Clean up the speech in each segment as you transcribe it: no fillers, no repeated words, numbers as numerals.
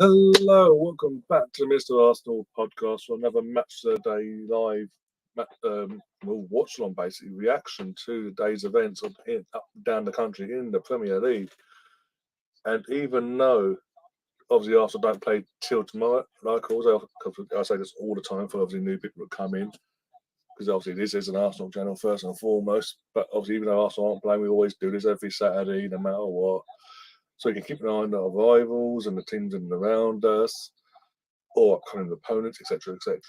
Hello, welcome back to the Mr. Arsenal podcast for another match of the day live, watch along basically reaction to the day's events up down the country in the Premier League. And even though obviously Arsenal don't play till tomorrow, like also I say this all the time for obviously new people that come in, because obviously this is an Arsenal channel first and foremost. But obviously even though Arsenal aren't playing, we always do this every Saturday, no matter what. So we can keep an eye on our rivals and the teams in and around us, or upcoming opponents, etc., etc.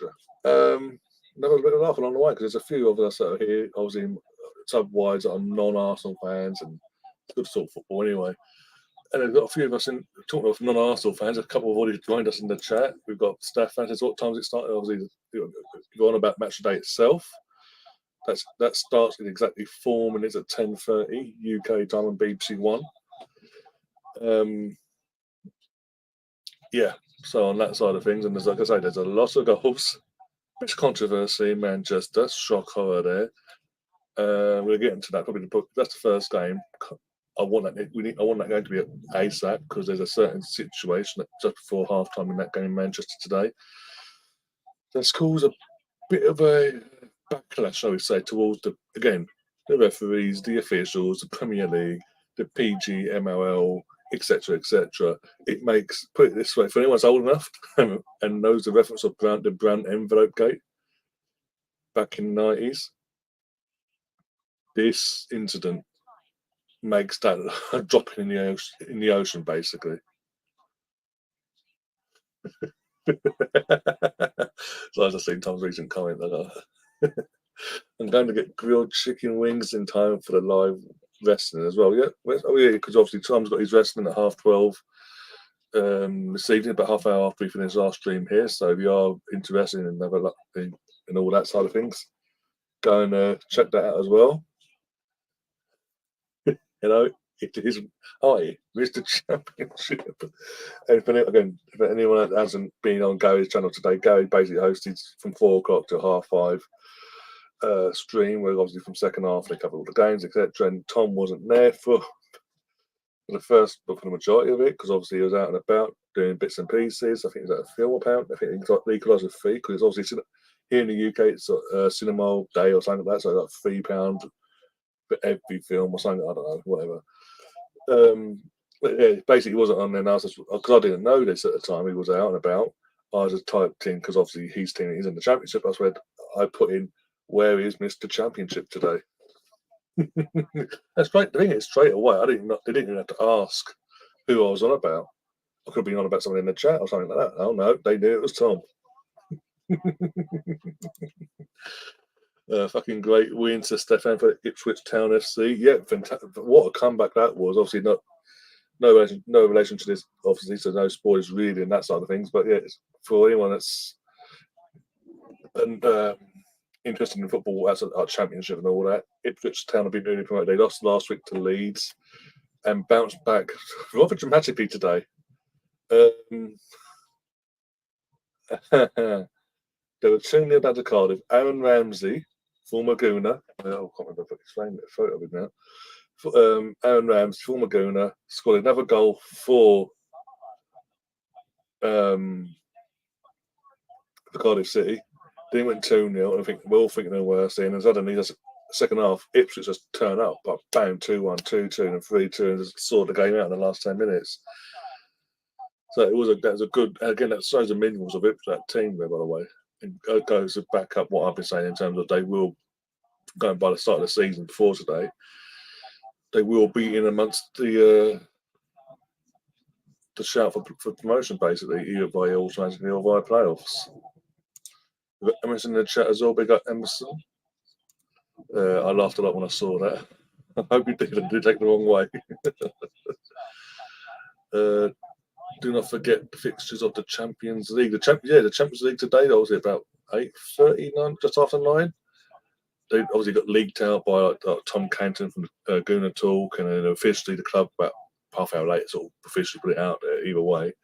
Another bit of laugh along the way, because there's a few of us that are here, obviously sub-wides that are non-Arsenal fans, and it's good to talk football anyway. And there's got a few of us talking of non-Arsenal fans. A couple have already joined us in the chat. We've got staff fans. What time's it started? Obviously, go on about match day itself. That starts in exactly 4 minutes at 10:30 UK time on BBC One. Yeah, so on that side of things, and like I say, there's a lot of goals, bit of controversy in Manchester, shock horror there. We'll get into that. Probably that's the first game. I want that game to be at ASAP, because there's a certain situation just before half time in that game in Manchester today that's caused a bit of a backlash, shall we say, towards the referees, the officials, the Premier League, the PG, MLL, etc., etc. It makes, put it this way, for anyone's old enough and knows the reference of the Brand envelope gate back in the 90s, this incident makes that dropping in the ocean, basically. So as I seen Tom's recent comment, I'm going to get grilled chicken wings in time for the live wrestling as well. Yeah, because obviously Tom's got his wrestling at 12:30 this evening, about half hour after we finish our stream here. So if you are interested in and all that side of things, go and check that out as well. It is Mr. Championship. And if anyone that hasn't been on Gary's channel today, Gary basically hosted from 4 o'clock to 5:30 stream, where obviously from second half they covered all the games, etc. And Tom wasn't there for the majority of it, because obviously he was out and about doing bits and pieces. I think he was at a film apparently. I think he got legalised with fee, because it's obviously here in the UK it's cinema day or something like that, so like £3 for every film or something. I don't know, whatever. But yeah, basically he wasn't on there now, because I didn't know this at the time. He was out and about. I just typed in, because obviously he's in the championship. I put in, where is Mr. Championship today? That's right. The thing is, straight away, they didn't even have to ask who I was on about. I could have been on about someone in the chat or something like that. Oh no, they knew it was Tom. Fucking great win to Stefan for Ipswich Town FC. Yeah, fantastic. What a comeback that was. Obviously, no relation to this. Obviously, so no spoilers really and that side of things. But yeah, for anyone that's interested in football as our championship and all that, Ipswich Town have been newly promoted. They lost last week to Leeds and bounced back rather dramatically today. They were 2-0 down to Cardiff. Aaron Ramsey, former Gooner, I can't remember if I can explain the photo of him now. Aaron Ramsey, former Gooner, scored another goal for Cardiff City. Then went 2-0. I think we're all thinking the worst. And suddenly, the second half, Ipswich just turn up, but bang, 2-1, 2-2, and 3-2, and just sorted the game out in the last 10 minutes. So that was a good. Again, that shows the minerals of Ipswich, that team there, by the way. And goes to back up what I've been saying in terms of they will, going by the start of the season before today, they will be in amongst the shout for promotion, basically, either by automatically or via playoffs. Emerson in the chat as well, big up Emerson. I laughed a lot when I saw that. I hope you didn't take it the wrong way. Do not forget the fixtures of the Champions League. The Champions League today, that was about 8:39, just after 9. They obviously got leaked out by Tom Canton from Gooner Talk, and then officially the club about half hour later sort of officially put it out there. Either way,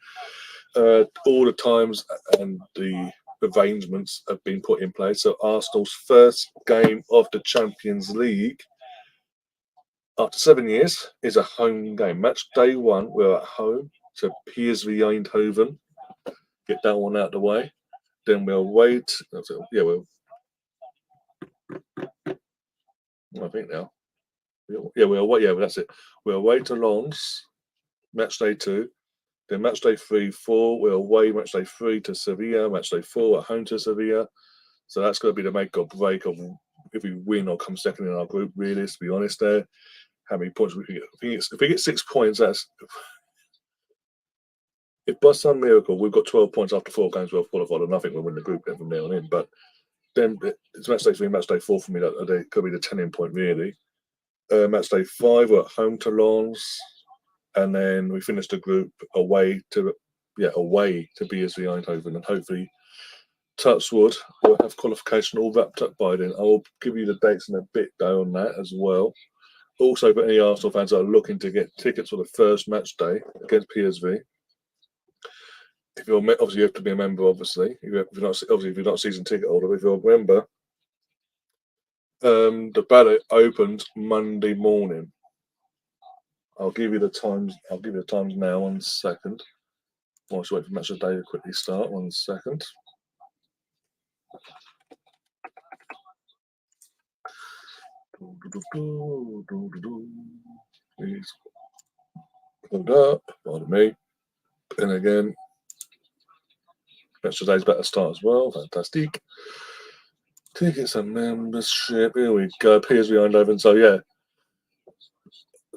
all the times and the arrangements have been put in place. So Arsenal's first game of the Champions League after 7 years is a home game. Match day 1, we're at home to PSV Eindhoven get that one out of the way. Then we'll wait. Yeah, I think now. We'll wait. Yeah, that's it. We'll wait to Lens, match day 2. Then match day 3, 4. We'll away match day 3 to Sevilla. Match day 4 at home to Sevilla. So that's going to be the make or break of if we win or come second in our group. Really, to be honest, there. How many points we can get? If we get 6 points, that's if by some miracle we've got 12 points after 4 games we've qualified, and I think we'll win the group from now on in. But then it's match day 3, match day 4 for me. That could be the 10 point really. Match day 5, we're at home to Lens, and then we finish the group away to BSV Eindhoven, and hopefully, touch wood, we'll have qualification all wrapped up by then. I will give you the dates in a bit though on that as well. Also, for any Arsenal fans that are looking to get tickets for the first match day against PSV, if you're obviously you have to be a member. Obviously, if you're not a season ticket holder, if you're a member, the ballot opens Monday morning. I'll give you the times. I'll give you the times now. 1 second. I'll just wait for match of the day to quickly start. 1 second. Please hold up. Pardon me. And again, match of the day's better start as well. Fantastic. Tickets and membership. Here we go. PSV Eindhoven. So yeah.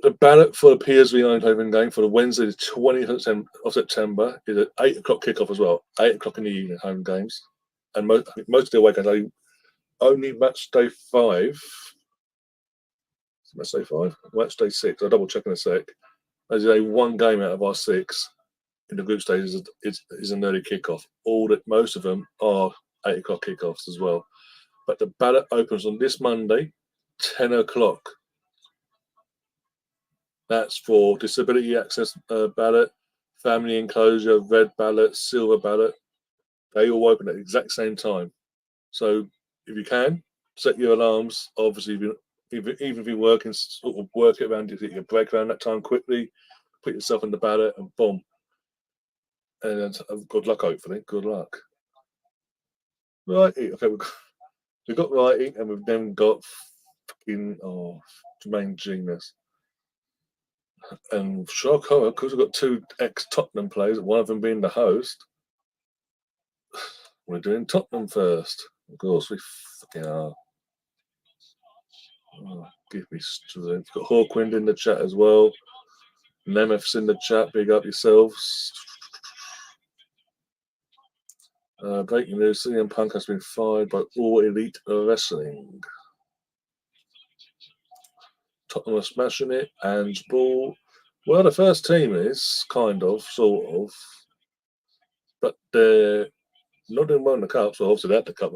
The ballot for the PSV Eindhoven game for the Wednesday, the 20th of September, is at 8 o'clock kickoff as well. 8 o'clock in the evening, home games. And most of the away games, only match day 5. Match day 5? Match day 6. I'll double check in a sec. As a 1 game out of our 6 in the group stage is an early kickoff. Most of them are 8 o'clock kickoffs as well. But the ballot opens on this Monday, 10 o'clock. That's for disability access ballot, family enclosure, red ballot, silver ballot. They all open at the exact same time. So if you can, set your alarms. Obviously, even if you're working, sort of work it around, you get your break around that time quickly, put yourself in the ballot and boom. And good luck, hopefully. Good luck. Right. Okay, we've got writing and we've then got fucking, Jermaine Genius. And shock horror, because we've got 2 ex-Tottenham players, one of them being the host. We're doing Tottenham first. Of course, we fucking are. Oh, give me strength. Got Hawkwind in the chat as well. Nemeth's in the chat. Big up yourselves. Breaking news: CM Punk has been fired by All Elite Wrestling. Tottenham are smashing it. And ball. Well, the first team is kind of, sort of, but they're not doing well in the cup. So obviously they had the cup.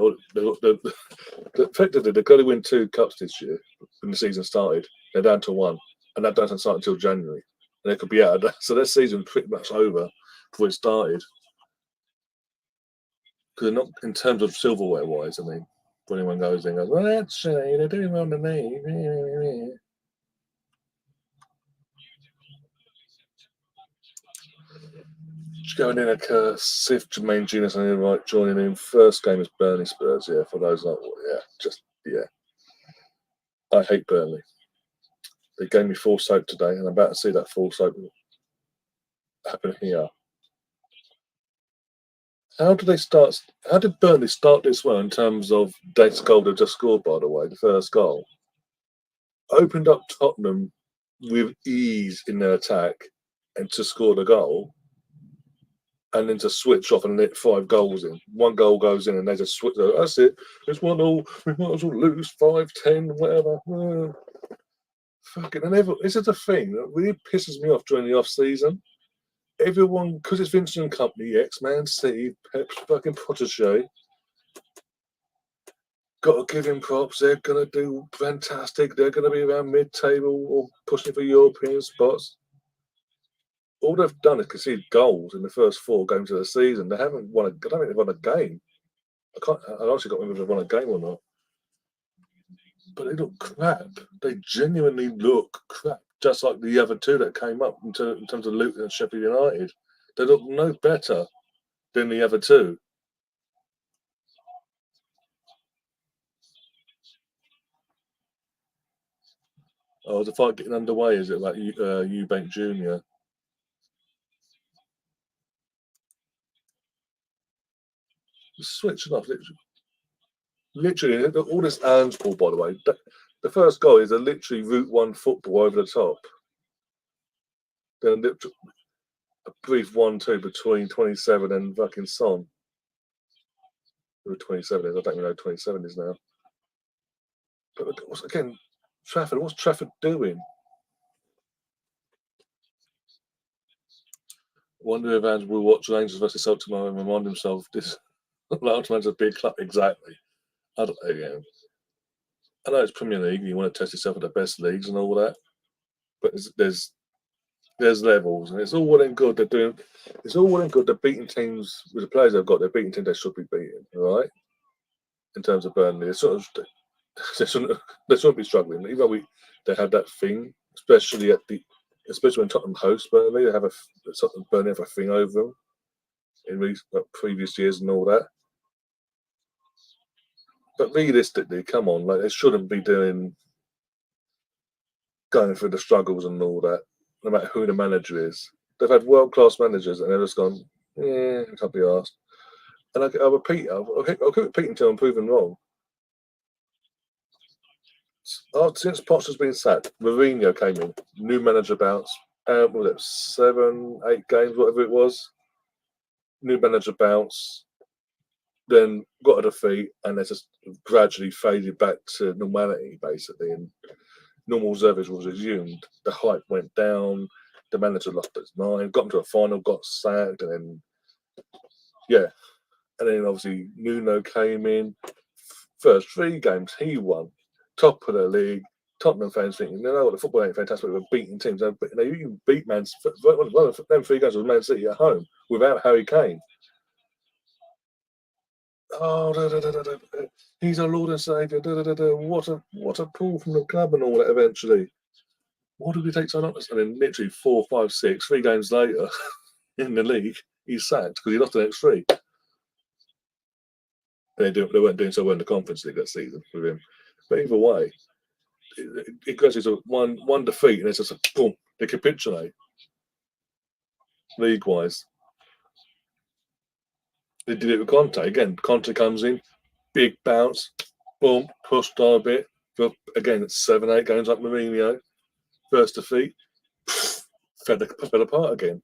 Effectively, they've got to win 2 cups this year when the season started. They're down to 1, and that doesn't start until January. And they could be out of that. So their season's pretty much over before it started. Because they're not, in terms of silverware wise, I mean, when anyone goes in and goes, well, actually, they're doing well underneath. Just going in a Sif, Jermaine Genius on the right, joining in. First game is Burnley Spurs, yeah, for those not, I hate Burnley. They gave me full soap today, and I'm about to see that full soap happen here. How did Burnley start this well in terms of Dave's goal they just scored, by the way, the first goal? Opened up Tottenham with ease in their attack and to score the goal, and then to switch off and let 5 goals in. 1 goal goes in and they just switch. That's it. It's 1-1. We might as well lose 5-10, whatever. Fucking, and this is the thing that really pisses me off during the off season. Everyone, because it's Vincent and Company, X-Man, City, Pep's fucking protege, got to give him props. They're going to do fantastic. They're going to be around mid-table or pushing for European spots. All they've done is concede goals in the first 4 games of the season. They haven't won I don't think they've won a game. I honestly can't remember if they've won a game or not. But they look crap. They genuinely look crap. Just like the other 2 that came up in terms of Luton and Sheffield United. They look no better. Then the other two. Oh, the fight getting underway, is it like Eubank Jr.? Switching off, literally, all this hands ball, by the way. The first goal is a literally Route 1 football over the top. Then a brief 1-2 between 27 and fucking Son. Who 27 is, I don't even know who 27 is now. But again, Trafford, what's Trafford doing? I wonder if Andrew will watch Rangers versus Celtic tomorrow and remind himself this Ultimate's a big club. Exactly. I don't know, yeah. I know it's Premier League, you want to test yourself at the best leagues and all that, but there's levels, and it's all well and good. They're doing. It's all well and good. They're beating teams with the players they've got. They're beating teams they should be beating. All right, in terms of Burnley, it's sort of they shouldn't be struggling. Even though they have that thing, especially when Tottenham host Burnley, they have Burnley have a thing over them in previous years and all that. But realistically, come on, like they shouldn't be going through the struggles and all that, no matter who the manager is. They've had world class managers and they've just gone, yeah, I can't be asked. And I'll repeat, I'll keep repeating until I'm proven wrong. Since Poch has been sacked, Mourinho came in, new manager bounce, was it 7, 8 games, whatever it was. New manager bounce, then got a defeat, and they just gradually faded back to normality, basically. And normal service was resumed. The hype went down. The manager lost his mind. Got into a final, got sacked, and then and then obviously Nuno came in. First 3 games he won, top of the league. Tottenham fans thinking, you know what, the football ain't fantastic. We're beating teams. You can beat Man City. One of them 3 games was Man City at home without Harry Kane. Oh, he's our Lord and Saviour. What a pull from the club and all that. Eventually, what did we take so long? And then literally 4, 5, 6, 3 games later in the league, he's sacked because he lost the next 3. They weren't doing so well in the Conference League that season with him. But either way, it goes to one defeat and it's just boom, they capitulate league-wise. They did it with Conte again. Conte comes in, big bounce, boom, pushed on a bit. But again, it's 7, 8 games like Mourinho. First defeat, fell apart again.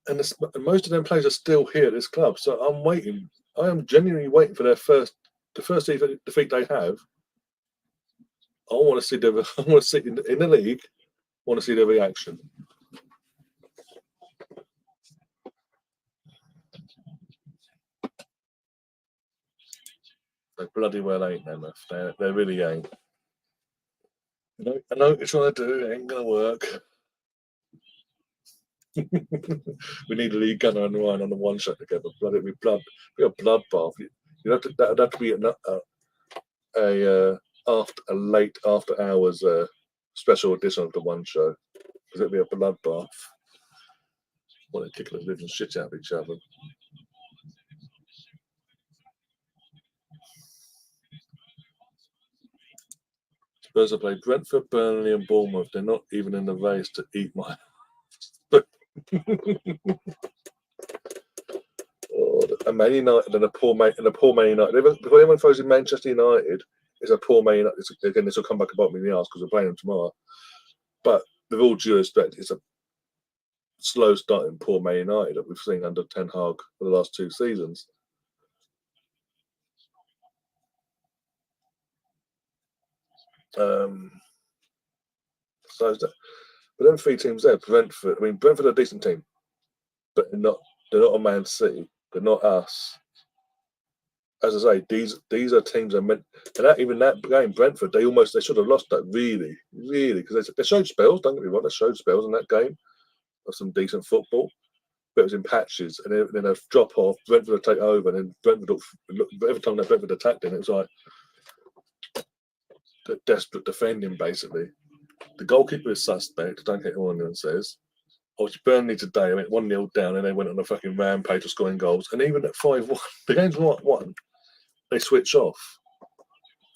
And most of them players are still here at this club. So I'm waiting. I am genuinely waiting for the first defeat they have. I want to see in the league. I want to see the reaction. They bloody well ain't enough. They really ain't. I know what you're trying to do. It ain't gonna work. We need a league gunner and Ryan on the one shot together. Bloody be a bloodbath. That'd have to be a late after hours special edition of the one show because it'd be a bloodbath. What a kick the living shit out of each other. Spurs have played Brentford, Burnley, and Bournemouth. They're not even in the race to eat my. And Man United and a poor Man United. Before anyone throws in Manchester United, it's a poor Man United. Again, this will come back and bite me in the arse because we're playing them tomorrow. But with all due respect, it's a slow starting poor Man United that we've seen under Ten Hag for the last 2 seasons. But them 3 teams there, Brentford. I mean, Brentford are a decent team, but they're not a Man City. They're not us. As I say, these are teams that meant, and even that game, Brentford, they should have lost that really, because they showed spells. Don't get me wrong, they showed spells in that game of some decent football, but it was in patches, and then a drop off. Brentford would take over, and then Brentford every time that Brentford attacked him, it was like desperate defending. Basically, the goalkeeper is suspect. Don't get what anyone says. Obviously, Burnley today, I went 1-0 down and they went on a fucking rampage of scoring goals. And even at 5-1, the game's 1-1, they switch off.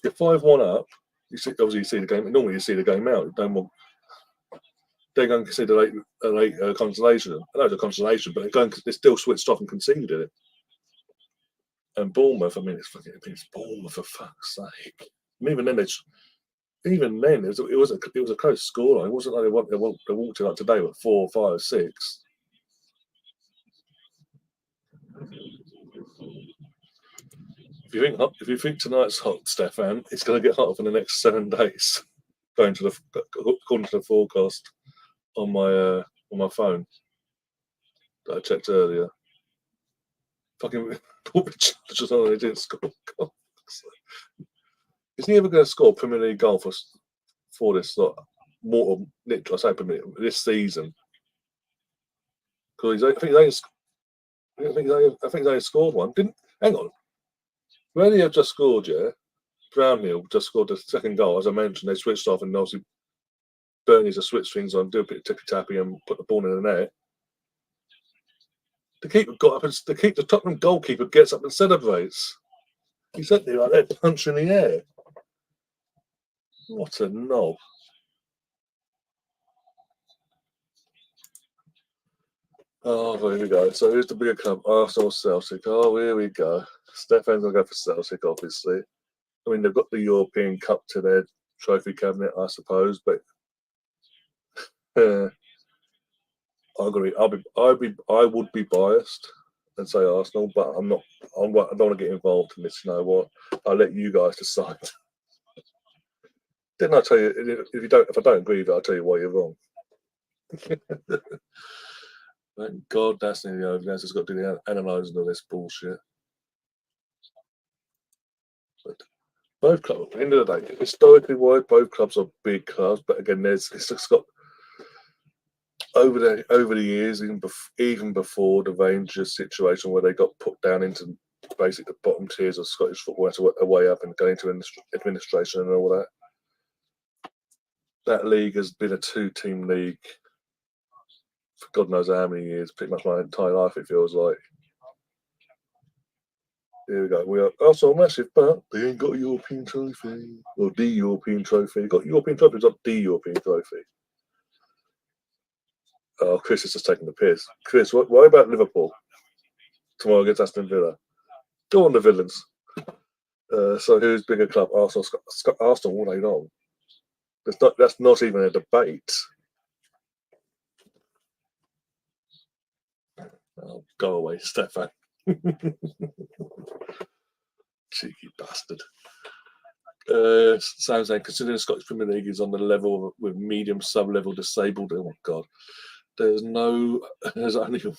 You're 5-1 up, obviously you see the game. Normally you see the game out. They're going to consider a late consolation. I know it's a consolation, but they still switched off and conceded it. And Bournemouth, I mean, it's Bournemouth for fuck's sake. And even then, it was a close scoreline. It wasn't like they walked it up today with 4, 5, 6. If you think tonight's hot, Stefan, it's going to get hotter for the next 7 days. According to the forecast on my phone that I checked earlier. Fucking just on they didn't score. Is he ever going to score Premier League goal for this more? I say Premier League, this season? Because I think he's only scored one. Hang on. Burnley have just scored, yeah. Brownhill just scored the second goal. As I mentioned, they switched off and obviously Burnley's to switch things on, do a bit of ticky-tappy and put the ball in the net. The keeper got up and the Tottenham goalkeeper gets up and celebrates. He's sitting there like that, punch in the air. What a knob. Oh, here we go. So here's the bigger club, Arsenal, Celtic. Oh, here we go. Stefan's going to go for Celtic, obviously. I mean, they've got the European Cup to their trophy cabinet, I suppose, but I agree. I would be biased and say Arsenal, but I'm not. I don't want to get involved in this. You know what? I'll let you guys decide. Didn't I tell you? If I don't agree with it, I'll tell you why you're wrong. Thank God that's nearly over. Now just got to do the analysing of this bullshit. But both clubs, at the end of the day, historically wide, both clubs are big clubs. But again, it's just got over the years, even before the Rangers situation where they got put down into basically the bottom tiers of Scottish football, way up and going into administration and all that. That league has been a 2-team league for God knows how many years, pretty much my entire life, it feels like. Here we go. We are also massive, but they ain't got a European trophy. Or the European trophy. Got European trophies, not the European trophy. Oh, Chris is just taking the piss. Chris, what about Liverpool tomorrow against Aston Villa? Go on, the villains. So who's bigger club? Arsenal all day long. That's not even a debate. Oh, go away, Stefan. Cheeky bastard. Sam saying, considering the Scottish Premier League is on the level with medium sub-level disabled, oh my God, there's only one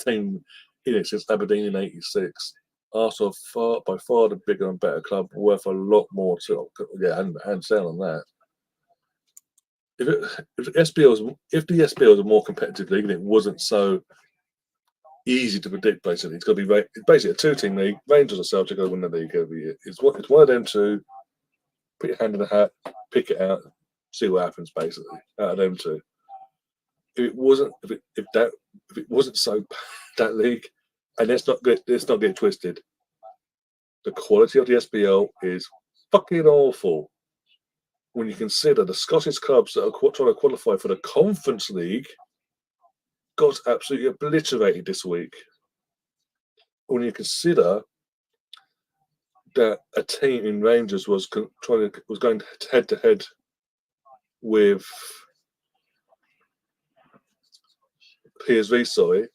team in it since Aberdeen in '86. Arsenal by far the bigger and better club, worth a lot more to hands down on that. If the SPL was a more competitive league and it wasn't so easy to predict, basically it's got to be basically a 2-team league. Rangers or Celtic will win the league every year. It's one of them two. Put your hand in the hat, pick it out, see what happens. Basically, out of them two. If it wasn't so that league, and let's not get twisted. The quality of the SPL is fucking awful. When you consider the Scottish clubs that are trying to qualify for the Conference League got absolutely obliterated this week. When you consider that a team in Rangers was going head to head with PSV,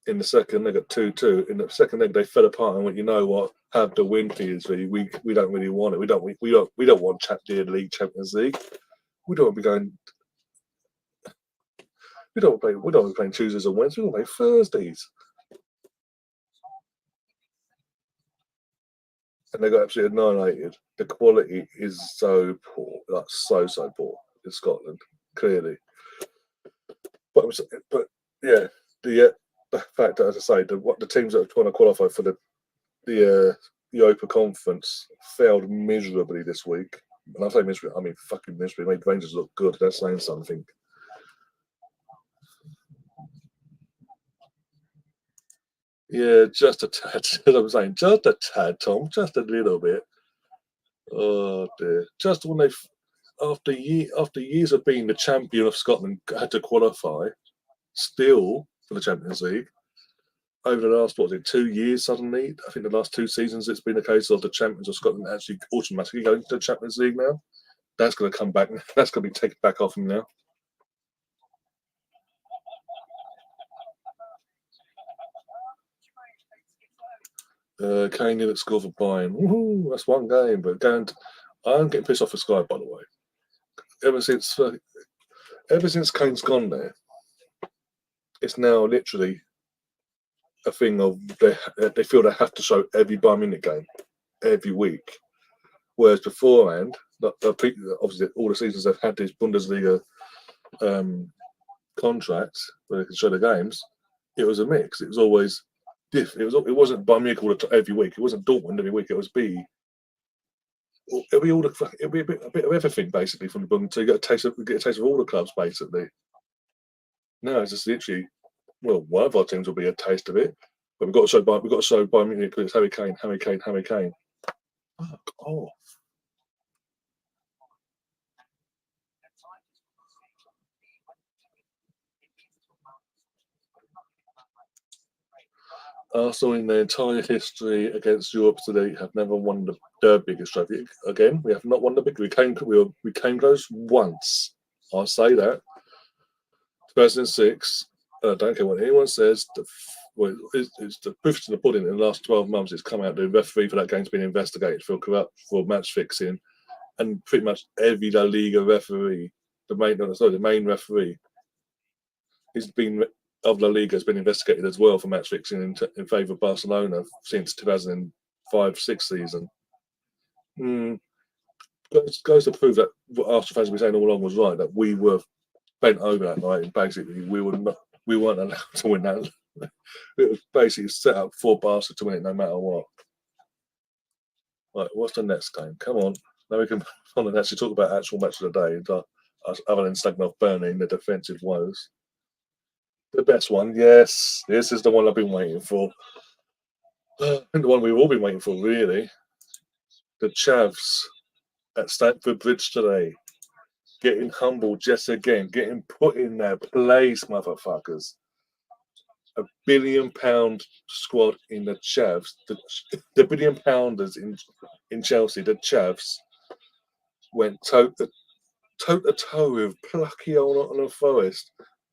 in the second leg at 2-2. In the second leg, they fell apart and went, you know what? Have to win PSV. We don't really want it. We don't want League Champions League. We don't want to be going. We don't want to be playing Tuesdays and Wednesdays. We want to play Thursdays. And they got absolutely annihilated. The quality is so poor, like so poor in Scotland, clearly. But yeah, the fact that, as I say, the teams that are trying to qualify for the Europa Conference failed miserably this week. And I say miserably, I mean fucking miserably. It made Rangers look good. That's saying something. Yeah, just a tad. As I'm saying, just a tad, Tom, just a little bit. Oh dear. Just when they, after years of being the champion of Scotland, had to qualify still for the Champions League. Over the last, what was it, 2 years suddenly? I think the last 2 seasons it's been a case of the champions of Scotland actually automatically going to the Champions League now. That's going to come back. That's going to be taken back off him now. Kane didn't score for Bayern. Woohoo, that's one game. But I'm getting pissed off for Sky, by the way. Ever since Kane's gone there, it's now literally a thing of they feel they have to show every Bayern Munich game every week. Whereas beforehand, obviously all the seasons they've had these Bundesliga contracts where they can show the games, it was a mix. It was always different. It wasn't Bayern Munich every week. It wasn't Dortmund every week. It was it'll be a bit of everything basically from the Bundesliga. So you get a taste of all the clubs basically. No, it's just literally, well, one of our teams will be a taste of it, but we've got to show Bayern Munich because it's Harry Kane, Harry Kane, Harry Kane. Fuck off. Arsenal in their entire history against Europe today have never won their biggest trophy. Again, we have not won the big. We came close once. I'll say that. 2006. I don't care what anyone says. It's the proof to the pudding. In the last 12 months, it's come out the referee for that game's been investigated for match fixing, and pretty much every La Liga referee, the main referee, has been of La Liga has been investigated as well for match fixing in favour of Barcelona since 2005-6 season. Goes to prove that what Arsenal fans have been saying all along was right, that we were bent over that night and basically we weren't allowed to win that. It was basically set up for Barca to win it no matter what. Right, what's the next game? Come on. Now we can on and actually talk about actual match of the day, other than slagging off Burnley and the defensive woes. The best one, yes. This is the one I've been waiting for. And the one we've all been waiting for, really. The Chavs at Stamford Bridge today. Getting humbled just again. Getting put in their place, motherfuckers. £1 billion squad in the Chavs. The billion pounders in Chelsea, the Chavs, went toe to toe with plucky old Nottingham Forest.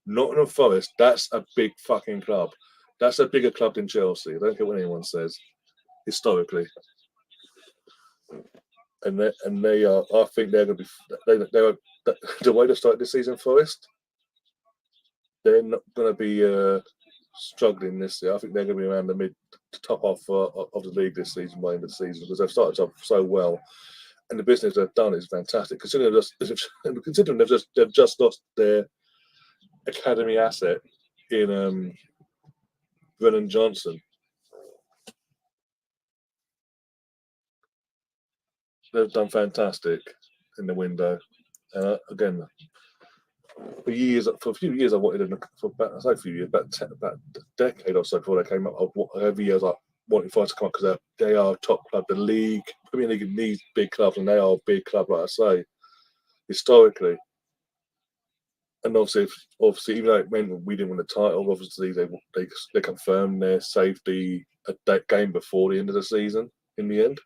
Nottingham Forest, that's a big fucking club. That's a bigger club than Chelsea. I don't care what anyone says. Historically, and they are. I think they're going to be. They are the way they started this season. Forest, they're not going to be struggling this year. I think they're going to be around the top half of the league this season by the end of the season because they've started off so well, and the business they've done is fantastic. Considering they've just lost their academy asset in Brennan Johnson. They've done fantastic in the window. Again, for a few years, I wanted them for about, I say a few years, about a decade or so before they came up. Every year, I was like wanting Forest to come up because they are a top club. The league, Premier League needs big clubs, and they are a big club, like I say, historically. And obviously, even though it meant we didn't win the title, obviously they confirmed their safety a game before the end of the season. In the end,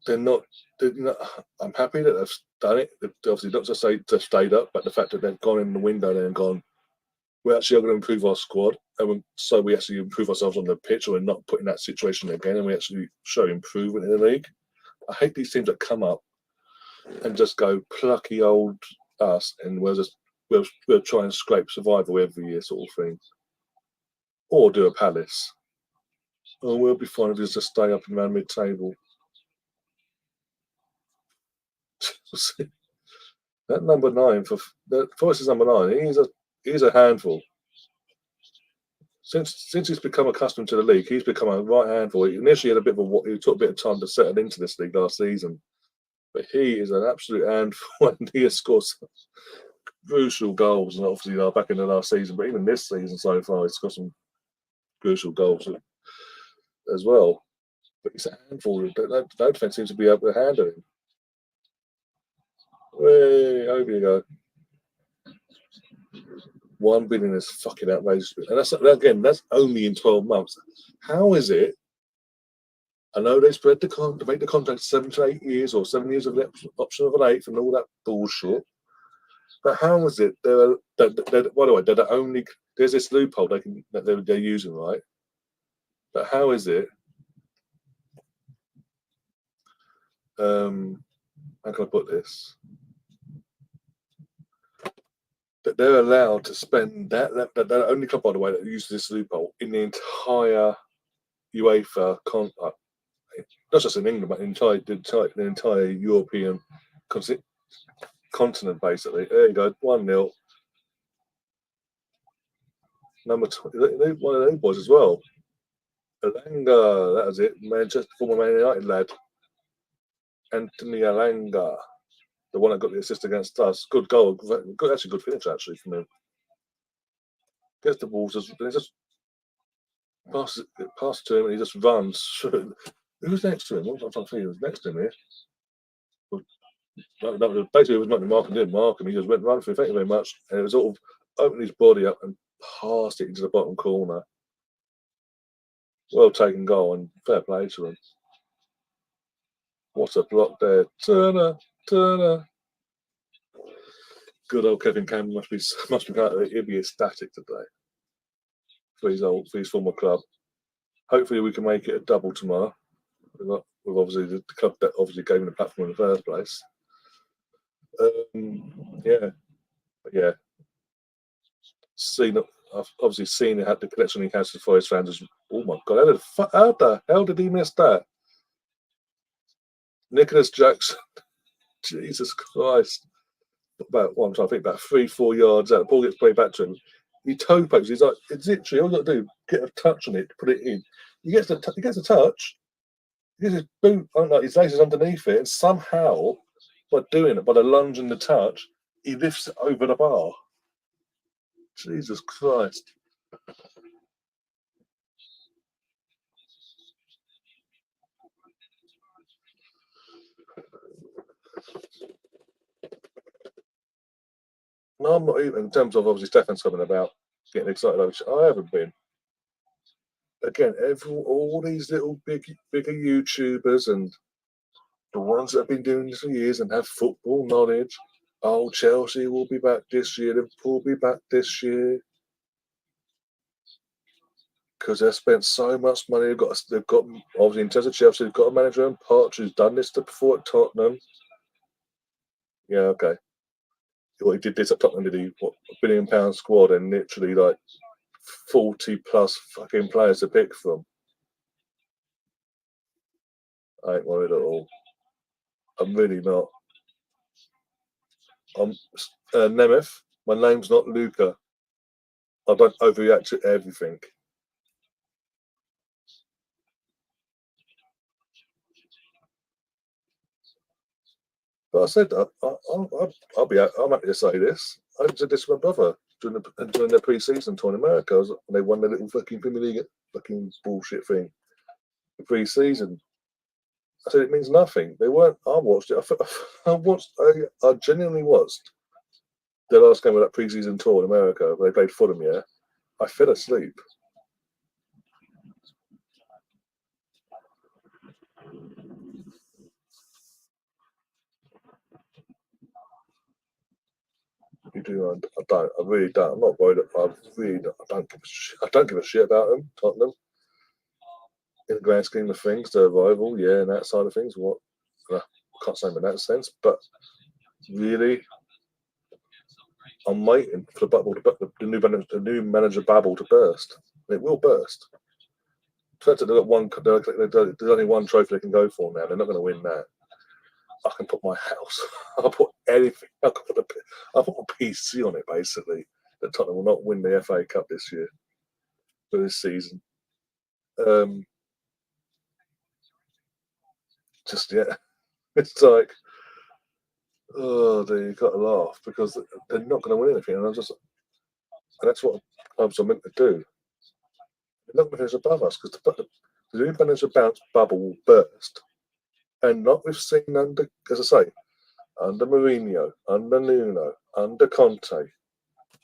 they're not. I'm happy that they've done it. They've obviously not just say they've stayed up, but the fact that they've gone in the window there and gone, we actually are going to improve our squad, and so we actually improve ourselves on the pitch, or we're not put in that situation again, and we actually show improvement in the league. I hate these teams that come up and just go plucky old us, and we'll try and scrape survival every year, sort of thing, or do a Palace. Oh, we'll be fine if we just stay up and around mid-table. That number 9 for the Forest is number 9. He's a handful. Since he's become accustomed to the league, he's become a right handful. He initially had he took a bit of time to settle into this league last season, but he is an absolute handful, and he has scored crucial goals, and obviously back in the last season, but even this season so far, he's got some crucial goals as well. But it's a handful. No defence seems to be able to handle him. Way over you go. 1 billion is fucking outrageous, and that's only in 12 months. How is it? I know they spread to make the contract 7 to 8 years or 7 years of the option of an eighth and all that bullshit. But how is it? By the way, they're only there's this loophole that they're using, right? But how is it? How can I put this? That they're allowed to spend that they're the only club, by the way, that uses this loophole in the entire UEFA not just in England, but the entire European continent, basically. There you go, 1-0. Number 20, one of those boys as well. Alanga, that was it. Former Man United lad. Anthony Alanga, the one that got the assist against us. Good goal. Actually, good finish, actually, from him. Gets the ball, just passes to him, and he just runs. Who's next to him? What was I trying to think? Who was next to him here? Basically, it was not the mark and didn't mark him. He just went run for it. Thank you very much. And it was sort of opened his body up and passed it into the bottom corner. Well taken goal, and fair play to him. What a block there. Turner. Good old Kevin Campbell must be he'll be ecstatic today for his former club. Hopefully we can make it a double tomorrow. With obviously the club that obviously gave him the platform in the first place. Yeah. I've obviously seen it had the collection he has for his fans. Oh my god, how the hell did he miss that? Nicholas Jackson, Jesus Christ! About I'm trying to think about 3-4 yards out. The ball gets played back to him. He toe pokes. He's like, it's literally all you got to do: get a touch on it, put it in. He gets a touch. He gets his boot, his laces underneath it, and somehow, by doing it, by the lunge and the touch, he lifts it over the bar. Jesus Christ! No, I'm not even in terms of obviously Stefan's coming about getting excited over shit. I haven't been. Again, all these little bigger YouTubers and the ones that have been doing this for years and have football knowledge. Oh, Chelsea will be back this year. Liverpool will be back this year because they've spent so much money. They've got obviously in terms of Chelsea, they've got a manager in Poch who's done this before at Tottenham. Yeah, okay. Well, he did this at Tottenham, did he? What, £1 billion squad and literally like 40 plus fucking players to pick from. I ain't worried at all. I'm really not. I'm Nemeth. My name's not Luca. I don't overreact to everything. But I said I'm happy to say this. I said this to my brother during the pre-season tour in America. When they won the little fucking Premier League fucking bullshit thing, the pre-season. I said it means nothing. They weren't. I watched it. I genuinely watched the last game of that pre-season tour in America where they played Fulham. Yeah, I fell asleep. You do. I don't. I really don't. I'm not worried. I don't give a shit about them. Tottenham. In the grand scheme of things, the rival, yeah, and that side of things. What? I can't say in that sense, but really, I'm waiting for the new manager bubble to burst. It will burst. They've got there's only one trophy they can go for now. They're not going to win that. I can put my house. I'll put anything. I'll put my PC on it. Basically, that Tottenham will not win the FA Cup this year for this season. Just yeah, it's like Oh, you've got to laugh because they're not going to win anything. And that's what clubs are meant to do. They're not going to finish above us because the independence bounce bubble will burst. And not we've seen under, as I say, under Mourinho, under Nuno, under Conte.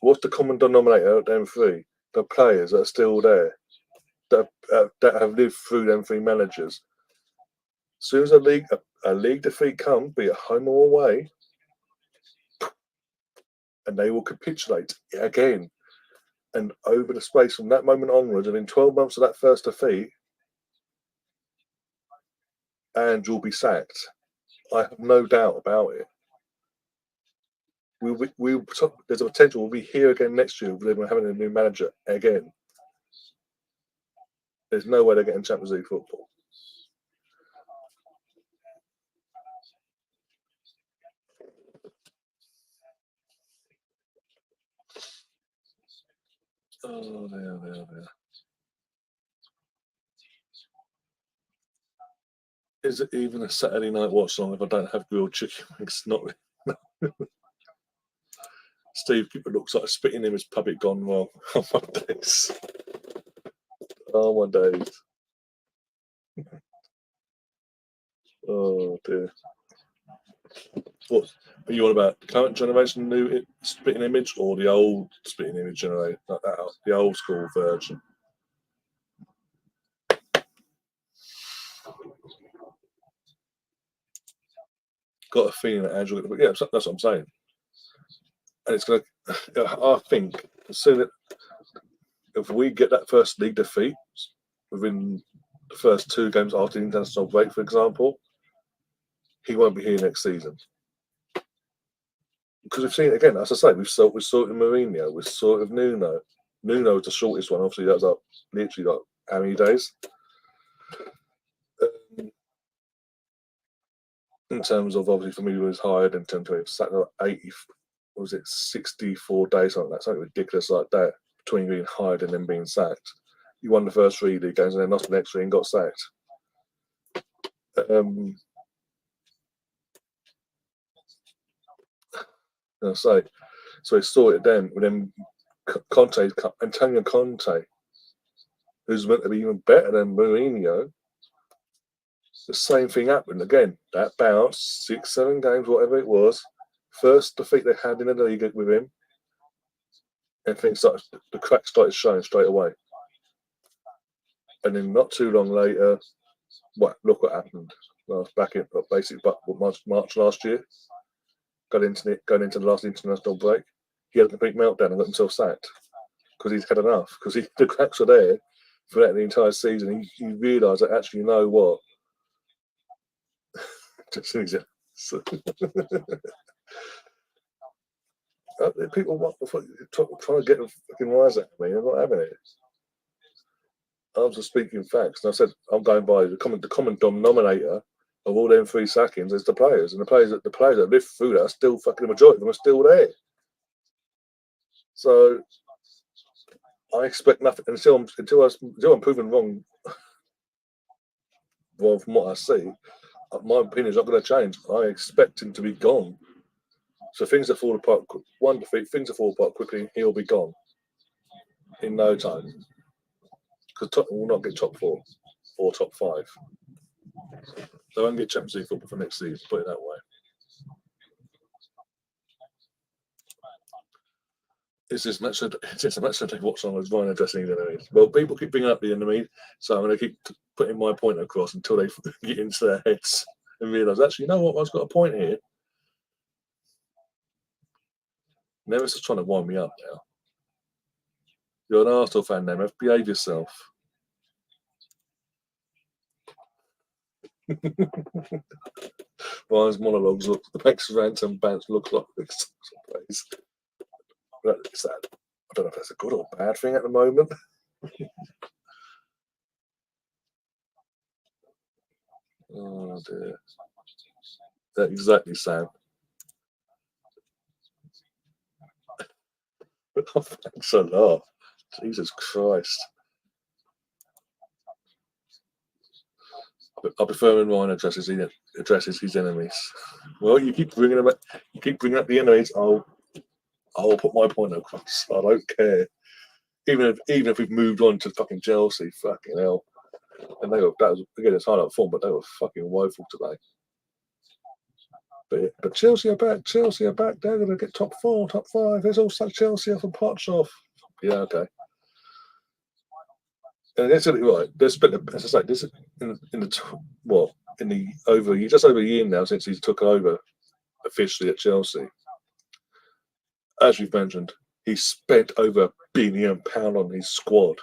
What's the common denominator of them three? The players that are still there, that have lived through them three managers. As soon as a league defeat comes, be it home or away, and they will capitulate again. And over the space from that moment onwards, and in 12 months of that first defeat, and you'll be sacked. I have no doubt about it. There's a potential we'll be here again next year with them having a new manager again. There's no way they're getting Champions League football. Oh, there. Is it even a Saturday night watch long if I don't have grilled chicken wings? Not really. Steve Cooper looks like a spitting image puppet gone wrong. Oh my days. Oh my days. Oh dear. What are you on about? The current generation new spitting image or the old spitting image generation? Like that, the old school version? Got a feeling that Andrew, but yeah, that's what I'm saying. And it's going to, I think, soon if we get that first league defeat within the first 2 games after the international break, for example, he won't be here next season. Because we've seen it again, as I say, we saw it with Mourinho, we saw it with Nuno. Nuno was the shortest one, obviously, that was like literally like how many days? In terms of obviously for me, he was hired in terms of sat like 80, was it 64 days, something like that, something ridiculous like that, between being hired and then being sacked. He won the first 3 league games and then lost the next 3 and got sacked. I say, so he saw it then with him. Antonio Conte, who's meant to be even better than Mourinho. The same thing happened again. That bounce, 6, 7 games, whatever it was. First defeat they had in the league with him, and things started, the cracks started showing straight away. And then not too long later, look what happened. Back in basically March last year, going into the last international break, he had a complete meltdown and got himself sacked because he's had enough. Because the cracks were there throughout the entire season. He realised that actually, you know what? People trying to get the fucking wires at me. I'm not having it. I'm just speaking facts. And I said I'm going by the common denominator of all them 3 sackings is the players, and the players that live through that are still fucking the majority of them are still there. So I expect nothing until I'm proven wrong. Well, from what I see, my opinion is not going to change. I expect him to be gone. So things that fall apart, one defeat, things that fall apart quickly, he'll be gone in no time. Because Tottenham will not get top 4 or top 5. They won't get Champions League football for next season. Put it that way. It's a match that they watch on as Vine addressing the enemies. Well, people keep bringing up the enemy, so I'm going to keep putting my point across until they get into their heads and realise, actually, you know what? I've got a point here. Nevis is trying to wind me up now. You're an Arsenal fan, Nevis. Behave yourself. Ryan's monologues look, the Bex rant and bants look like this place. I don't know if that's a good or bad thing at the moment. Oh dear. That exactly, Sam. Oh, thanks a lot. Jesus Christ. I prefer when Ryan addresses his enemies. Well, you keep bringing them. You keep bringing up the enemies. I'll put my point across. I don't care. Even if we've moved on to fucking Chelsea, fucking hell. And that was again it's hard up form, but they were fucking woeful today. But Chelsea are back. Chelsea are back. They're going to get top 4, top 5. There's also Chelsea off and Potts off. Yeah, okay. And that's right. There's been, as I say, this in the just over a year now since he took over officially at Chelsea. As you've mentioned, he spent over £1 billion on his squad.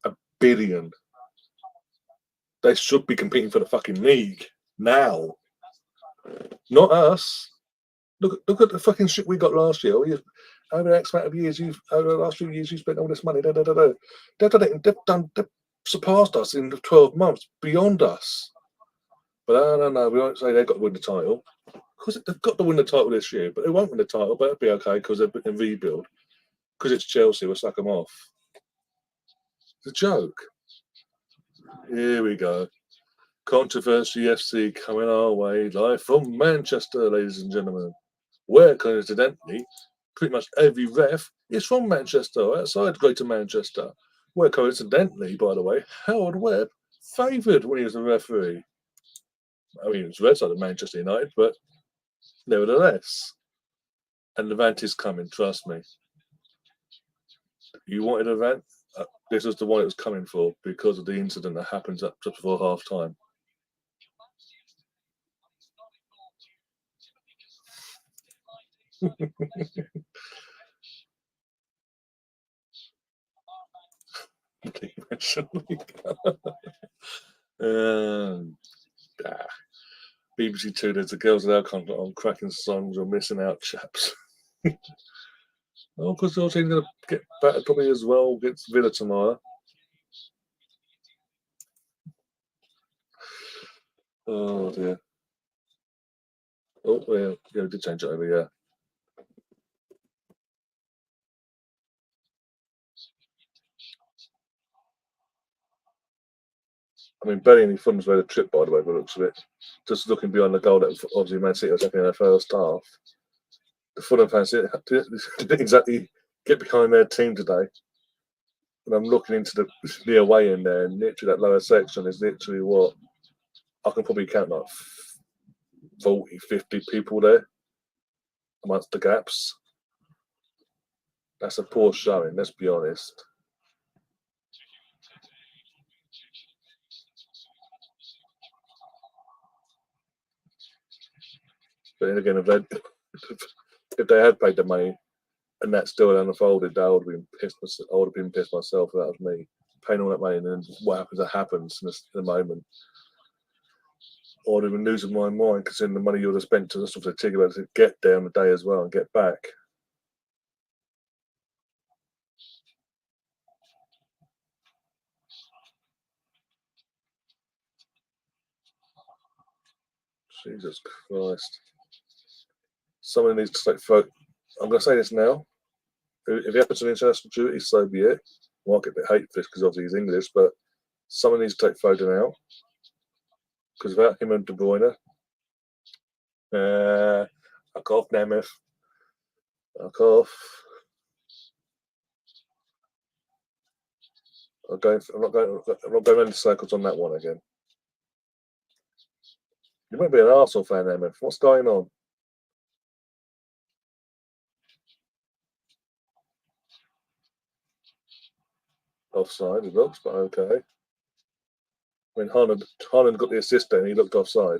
£1 billion. They should be competing for the fucking league now, not us. Look at the fucking shit we got last year. Over X amount of years, over the last few years, you spent all this money. They've surpassed us in 12 months, beyond us. But no, we won't say they've got to win the title. Because they've got to win the title this year, but they won't win the title, but it'll be okay because they're in rebuild. Because it's Chelsea, we'll sack them off. It's a joke. Here we go. Controversy FC coming our way, live from Manchester, ladies and gentlemen. Where, coincidentally, pretty much every ref is from Manchester, outside Greater Manchester. Where, coincidentally, by the way, Howard Webb favoured when he was a referee. I mean, it was red side of Manchester United, but nevertheless. And the rant is coming, trust me. You wanted a rant? This was the one it was coming for because of the incident that happened just before half time. BBC Two, there's the girls that are on cracking songs. You're missing out, chaps. Oh, because your team's going to get battered probably as well against Villa tomorrow. Oh dear. Oh yeah, we did change it over, yeah. I mean, Belly and his funds made a trip, by the way, by the looks of it. Just looking beyond the goal that obviously Man City was having in their first half. The Fulham fans didn't exactly get behind their team today. And I'm looking into the away in there, and literally that lower section is literally what I can probably count like 40, 50 people there amongst the gaps. That's a poor showing, let's be honest. But then again, if they had paid the money and that still had unfolded, I would have been pissed. I would have been pissed myself if that was me paying all that money, and then what happens? That happens in the moment. I would have been losing my mind considering the money you would have spent to sort of ticket to get there on the day as well and get back. Jesus Christ! Someone needs to take photo. I'm going to say this now. If he happens to international duty, so be it. Might get a bit hate for this because obviously he's English, but someone needs to take photo now. Because without him and De Bruyne, fuck off, Nemeth. Fuck off. I'm not going into circles on that one again. You might be an Arsenal fan, Nemeth. What's going on? Offside, it looks, but okay. When Haaland got the assist then, he looked offside.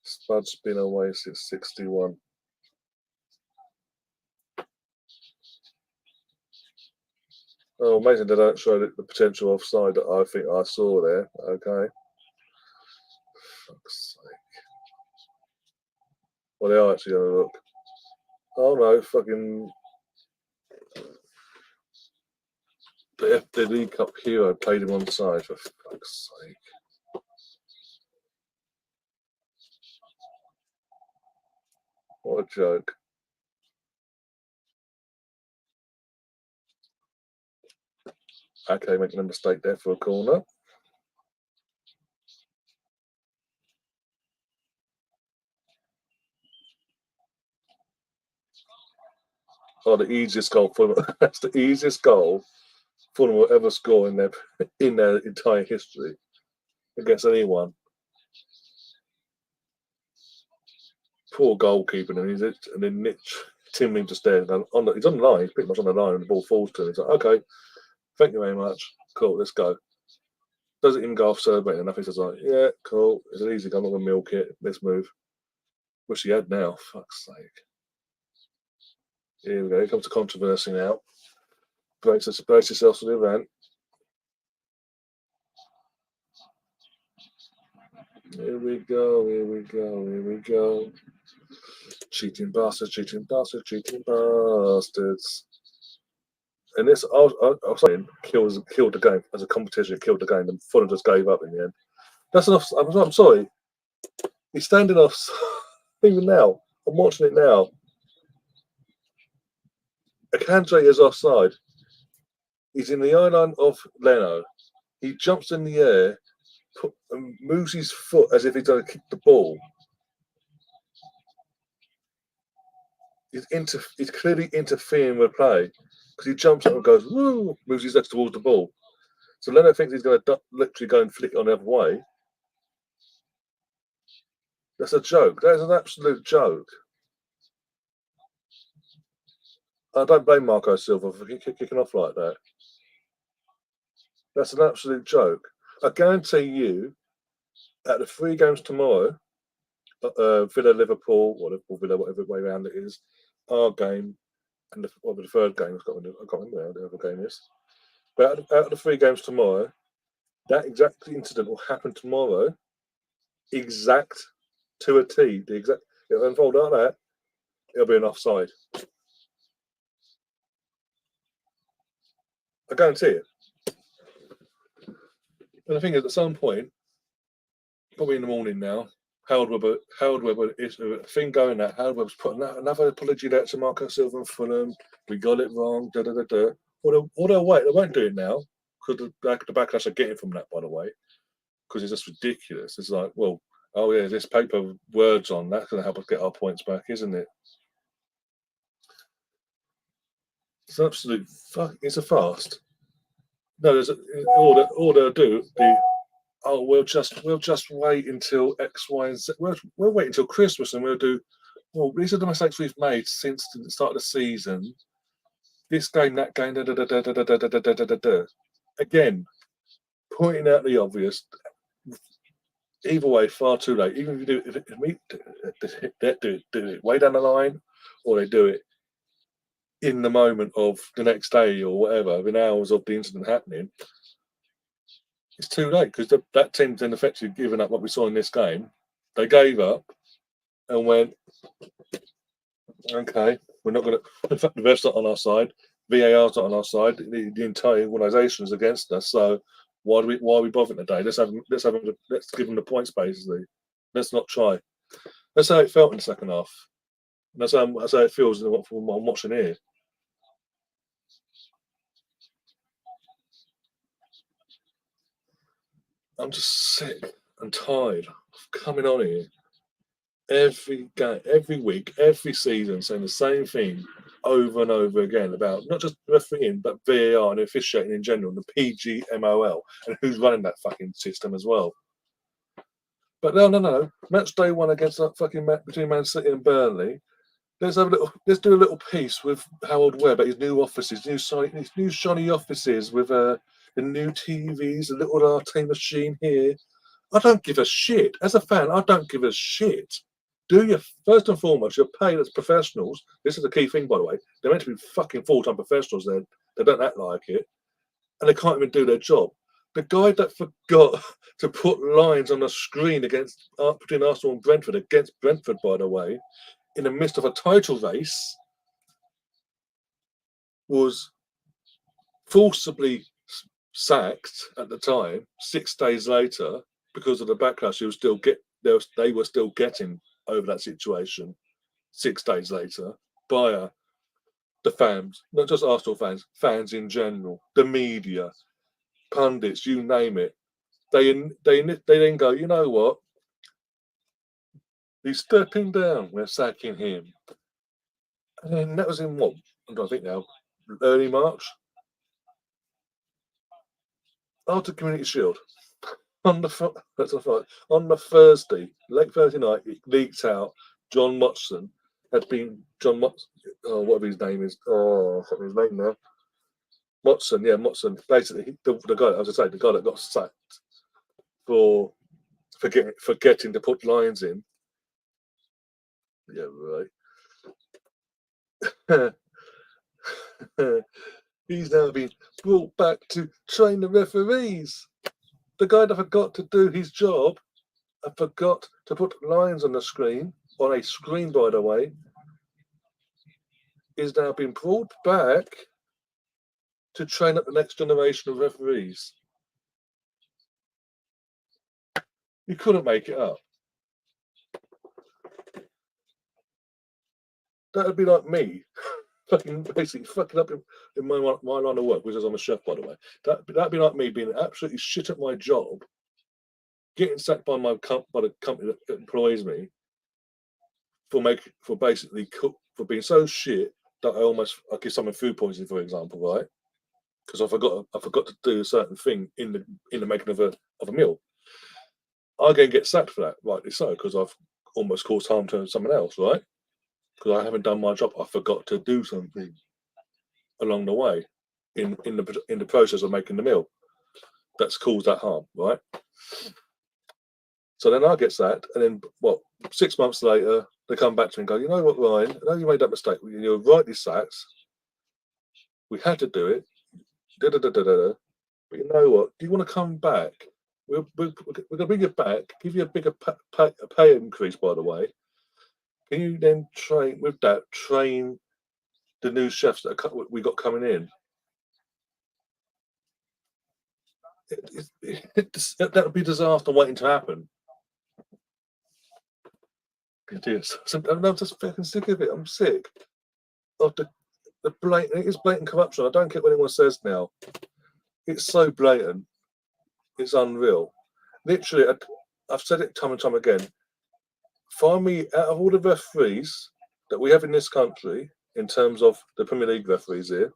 Spud's been away since 61. Oh, amazing they don't show the potential offside that I think I saw there. Okay. Fuck's sake. Well, they are actually going to look. Oh no, fucking. The League Cup hero played him on the side, for fuck's sake. What a joke. Okay, making a mistake there for a corner. Oh, the easiest goal for them. That's the easiest goal Fulham will ever score in their entire history against anyone. Poor goalkeeper, and then Tim Lee just there. He's on the line. He's pretty much on the line, and the ball falls to him. He's like, "Okay, thank you very much. Cool, let's go." Doesn't even go off survey and nothing. He's like, "Yeah, cool. It's an easy. I'm not gonna milk it. Let's move." Wish he had now. Fuck's sake. Here we go. Here comes the controversy now. Brace yourselves for the event. Here we go. Here we go. Here we go. Cheating bastards, cheating bastards, cheating bastards. And this, I was saying, killed the game as a competition. Killed the game, and Fulham just gave up in the end. That's enough. I'm sorry. He's standing off. Even now, I'm watching it now. Akanji is offside. He's in the eye line of Leno. He jumps in the air, and moves his foot as if he's going to kick the ball. He's clearly interfering with play because he jumps up and goes, woo, moves his legs towards the ball. So Leno thinks he's going to literally go and flick it on the other way. That's a joke. That is an absolute joke. I don't blame Marco Silva for kicking off like that. That's an absolute joke. I guarantee you, at the 3 games tomorrow, Villa, Liverpool, or Liverpool, Villa, whatever way around it is, our game, and the 3rd game, I can't remember how the other game is. But out of the 3 games tomorrow, that exact incident will happen tomorrow, exact to a T. It'll unfold like that. It'll be an offside. I guarantee it. And the thing is, at some point, probably in the morning now, Howard Webber is a thing going that Howard Webber's put another apology out to Marco Silva and Fulham. We got it wrong. Da da da da. Or they'll wait. They won't do it now because the backlash are getting from that, by the way, because it's just ridiculous. It's like, well, oh yeah, this paper with words on that's going to help us get our points back, isn't it? It's an absolute fuck. It's a fast. No, there's all they'll do. We'll just wait until X, Y, and Z. We'll wait until Christmas and we'll do. Well, these are the mistakes we've made since the start of the season. This game, that game, da da da da da da da da da da da. Again, pointing out the obvious. Either way, far too late. Even if you do it way down the line, or they do it in the moment of the next day or whatever, within hours of the incident happening, it's too late because that team's then effectively given up what we saw in this game. They gave up and went, okay, we're not going to. In fact, the ref's not on our side. VAR's not on our side. The entire organisation is against us. So why are we bothering today? Let's give them the points basically. Let's not try. That's how it felt in the second half. That's how it feels from what I'm watching here. I'm just sick and tired of coming on here every game, every week, every season, saying the same thing over and over again about not just refereeing, but VAR and officiating in general, and the PGMOL, and who's running that fucking system as well. But no. Match day 1 against that fucking match between Man City and Burnley. Let's do a little piece with Howard Webb at his new offices, his new shiny offices with the new TVs, the little RT machine here. I don't give a shit. As a fan, I don't give a shit. First and foremost, you're paid as professionals. This is the key thing, by the way. They're meant to be fucking full-time professionals. They don't act like it, and they can't even do their job. The guy that forgot to put lines on the screen between Arsenal and Brentford, against Brentford, by the way, in the midst of a title race, was forcibly sacked at the time. 6 days later, because of the backlash they were still getting over that situation 6 days later by the fans, not just Arsenal fans in general, the media, pundits, you name it. They then go, you know what? He's stepping down. We're sacking him. And that was in what? I think now, early March. After Community Shield. On the Thursday, late Thursday night, it leaked out John Watson had been whatever his name is. Oh, I forgot his name now. Watson, yeah, Watson. Basically, the guy, as I say, the guy that got sacked for forgetting to put lines in. Yeah, right. He's now been brought back to train the referees. The guy that forgot to do his job and forgot to put lines on the screen, on a screen, by the way, is now being brought back to train up the next generation of referees. You couldn't make it up. That would be like me, basically fucking up in my line of work, which is I'm a chef, by the way. That'd be like me being absolutely shit at my job, getting sacked by the company that employs me for being so shit that I give someone food poisoning, for example, right? Because I forgot to do a certain thing in the making of a meal. I go and get sacked for that, rightly so, because I've almost caused harm to someone else, right? Because I haven't done my job. I forgot to do something along the way in the process of making the meal that's caused that harm, right? So then I get sacked, and then 6 months later they come back to me and go, you know what, Ryan? I know you made that mistake. You're rightly sacked. We had to do it. Da, da, da, da, da. But you know what? Do you want to come back? We're going to bring you back, give you a bigger pay increase, by the way. Can you then train the new chefs that we got coming in? That would be disaster waiting to happen. It is. I'm just fucking sick of it. I'm sick of the blatant. It is blatant corruption. I don't care what anyone says now. It's so blatant. It's unreal. Literally, I've said it time and time again. Find me, out of all the referees that we have in this country, in terms of the Premier League referees here,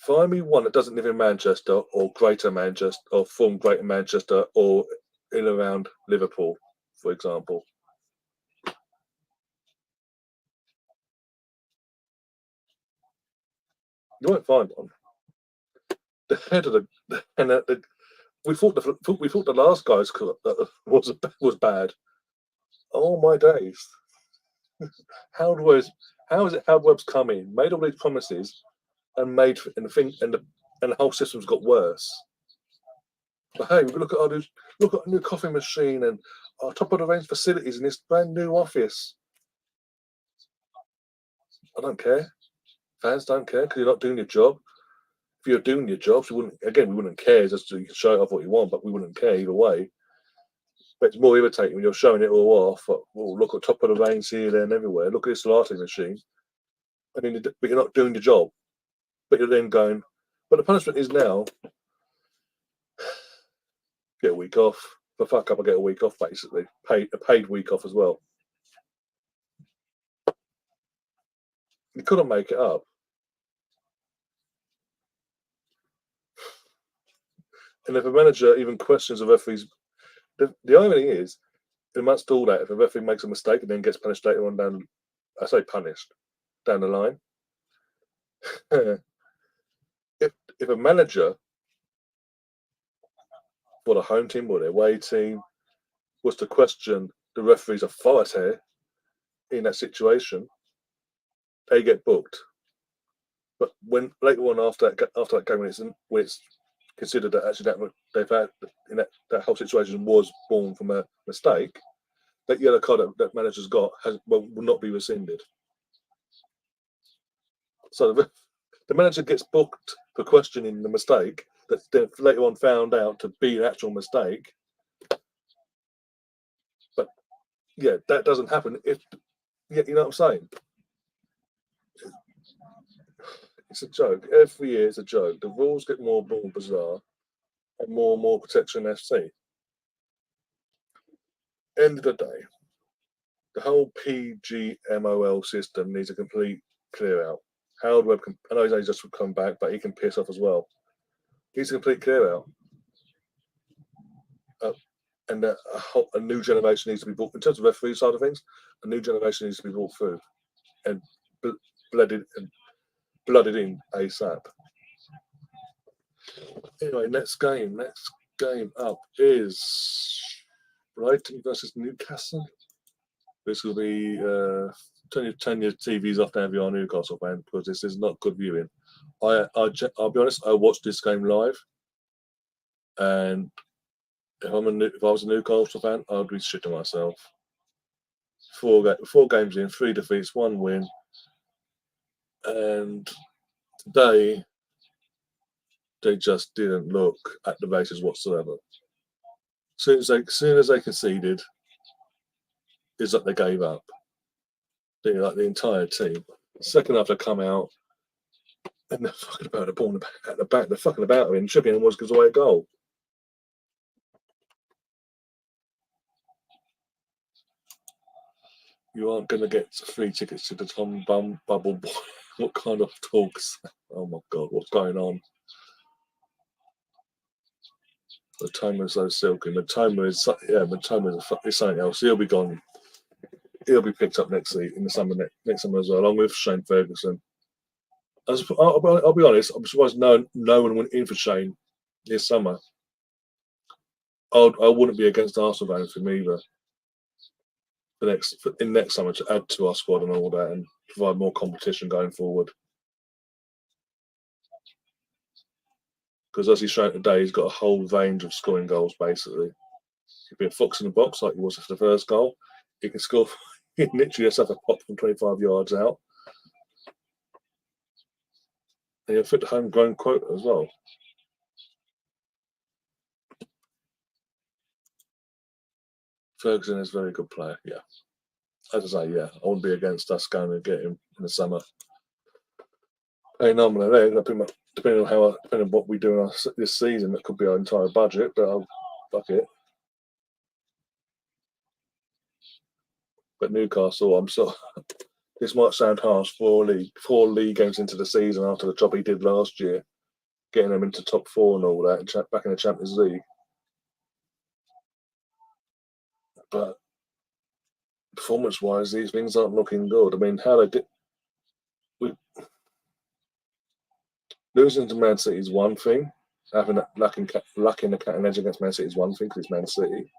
find me one that doesn't live in Manchester or Greater Manchester or from Greater Manchester or in around Liverpool, for example. You won't find one. The head of we thought the last guy's was bad. Oh my days! How is it Howard Webb's come in, made all these promises, and the whole system's got worse. But hey, we look at a new coffee machine and our top of the range facilities in this brand new office. I don't care. Fans don't care because you're not doing your job. If you're doing your jobs, we wouldn't care. Just so you can show it off what you want, but we wouldn't care either way. But it's more irritating when you're showing it all off. Look at top of the range here, there, and everywhere. Look at this latte machine. I mean, but you're not doing the job. But you're then going. But the punishment is now get a week off. For fuck up, I get a week off basically. A paid week off as well. You couldn't make it up. And if a manager even questions a referee's, the irony is, amongst all that, if a referee makes a mistake and then gets punished later on down, I say punished, down the line. if a manager for the home team or their away team was to question the referee's authority in that situation, they get booked. But when later on after that game, when it's considered that actually that whole situation was born from a mistake, that yellow card that manager's got will not be rescinded. So the manager gets booked for questioning the mistake that's then later on found out to be an actual mistake. But yeah, that doesn't happen. You know what I'm saying? It's a joke. Every year it's a joke. The rules get more and more bizarre and more protection FC. End of the day, the whole PGMOL system needs a complete clear out. Howard Webb can, I know he's only just come back, but he can piss off as well. He's a complete clear out. And a new generation needs to be brought, in terms of referee side of things, a new generation needs to be brought through and blooded in ASAP. Anyway, next game up is Brighton versus Newcastle. This will be turn your TVs off now if you're a Newcastle fan, because this is not good viewing. I'll be honest, I watched this game live, and if I was a Newcastle fan, I'd be shitting myself. Four games in, 3 defeats, 1 win, and today they just didn't look at the races whatsoever. Soon as they conceded, is that they gave up. Like the entire team. Second half they come out and they're fucking about the ball at the back. They're fucking about it, and Chipping and was gives away a goal. You aren't going to get free tickets to the Tom Bubble Boy. What kind of talks? Oh my god, what's going on? Matoma is so silky. Matoma is something else. He'll be gone. He'll be picked up next summer as well, along with Shane Ferguson. I'll be honest. I'm surprised no one went in for Shane this summer. I wouldn't be against Arsenal going for him either. Next summer to add to our squad and all that, and provide more competition going forward. Because as he's shown today, he's got a whole range of scoring goals. Basically, he'd be a fox in the box like he was for the first goal. He can score. He can literally just have a pop from 25 yards out. And he'll fit the homegrown quota as well. Ferguson is a very good player, yeah. As I say, yeah, I wouldn't be against us going to get him in the summer. Hey, normally, depending on what we do this season, that could be our entire budget, but I'll fuck it. But Newcastle, this might sound harsh, 4 league games into the season after the job he did last year, getting them into top 4 and all that, and back in the Champions League. But performance-wise, these things aren't looking good. I mean, how they did. Losing to Man City is one thing. Having luck in the cutting edge against Man City is one thing because it's Man City.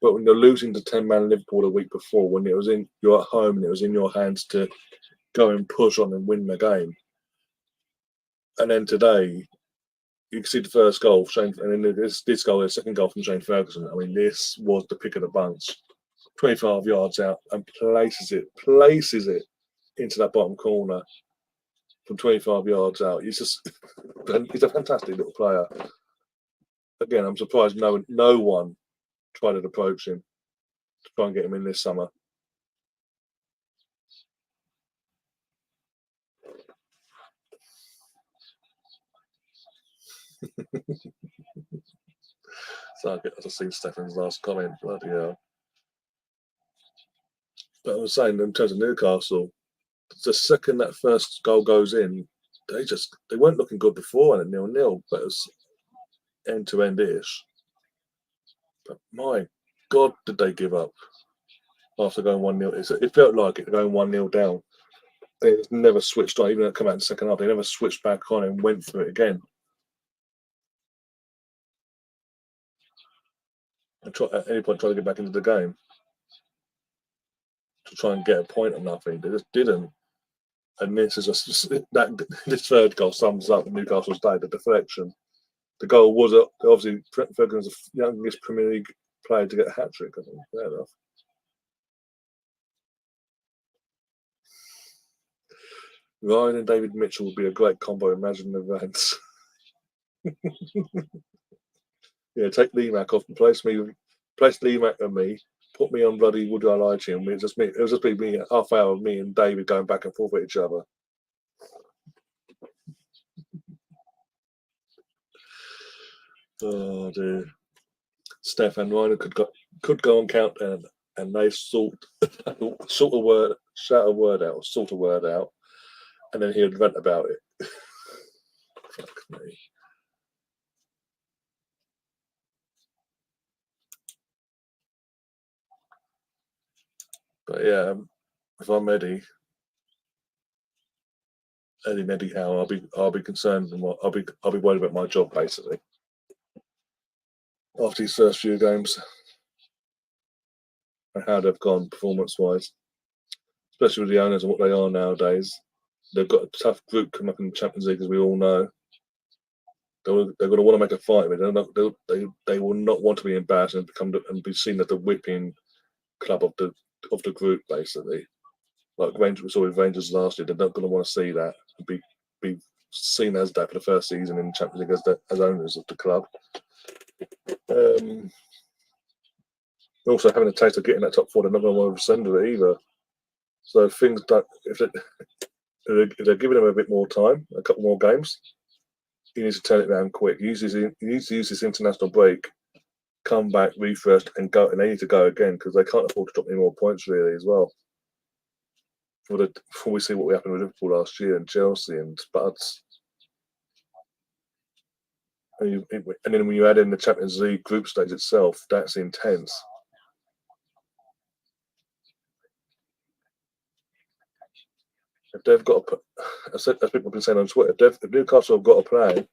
But when you're losing to 10-man Liverpool a week before, when you're at home and it was in your hands to go and push on and win the game, and then today you can see the first goal, and then this goal, the second goal from Shane Ferguson. I mean, this was the pick of the bunch. 25 yards out and places it into that bottom corner from 25 yards out. He's a fantastic little player. Again, I'm surprised no one tried to approach him to try and get him in this summer. So I just seen Stefan's last comment. Bloody hell. But I was saying, in terms of Newcastle, the second that first goal goes in, they weren't looking good before and at 0-0, but it was end-to-end ish. But my God, did they give up after going 1-0? It felt like it going 1-0 down. They never switched on, even though it came out in the second half. They never switched back on and went for it again. At any point, try to get back into the game to try and get a point or nothing. They just didn't. And this third goal sums up Newcastle's day, the deflection. The goal was obviously Ferguson's the youngest Premier League player to get a hat trick. I think fair enough. Ryan and David Mitchell would be a great combo. Imagine the events. Yeah, take Lee Mack off and place Lee Mack and me. Put me on bloody Would I Lie to Him. It was just be me, half hour of me and David going back and forth with each other. Oh dear. Steph and Ryder could go on countdown, and they shout a word out, sort a word out, and then he would vent about it. Fuck me. But yeah, if I'm Eddie Howe, I'll be concerned, and I'll be worried about my job basically after these first few games and how they've gone performance wise, especially with the owners and what they are nowadays. They've got a tough group coming up in the Champions League, as we all know. They're going to want to make a fight of it. They will not want to be embarrassed and be seen as the whipping club of the group, basically. Like Rangers, we saw with Rangers last year. They're not going to want to see that and be seen as that for the first season in the Champions League as owners of the club. Also, having a taste of getting that top four, they're not going to want to rescind it either. So things don't. If they're giving him a bit more time, a couple more games, he needs to turn it around quick. He needs to use this international break, come back, refresh, and go. And they need to go again because they can't afford to drop any more points really as well. Before we see what happened with Liverpool last year and Chelsea and Spuds. And then when you add in the Champions League group stage itself, that's intense. If they've got as people have been saying on Twitter, if Newcastle have got a plan to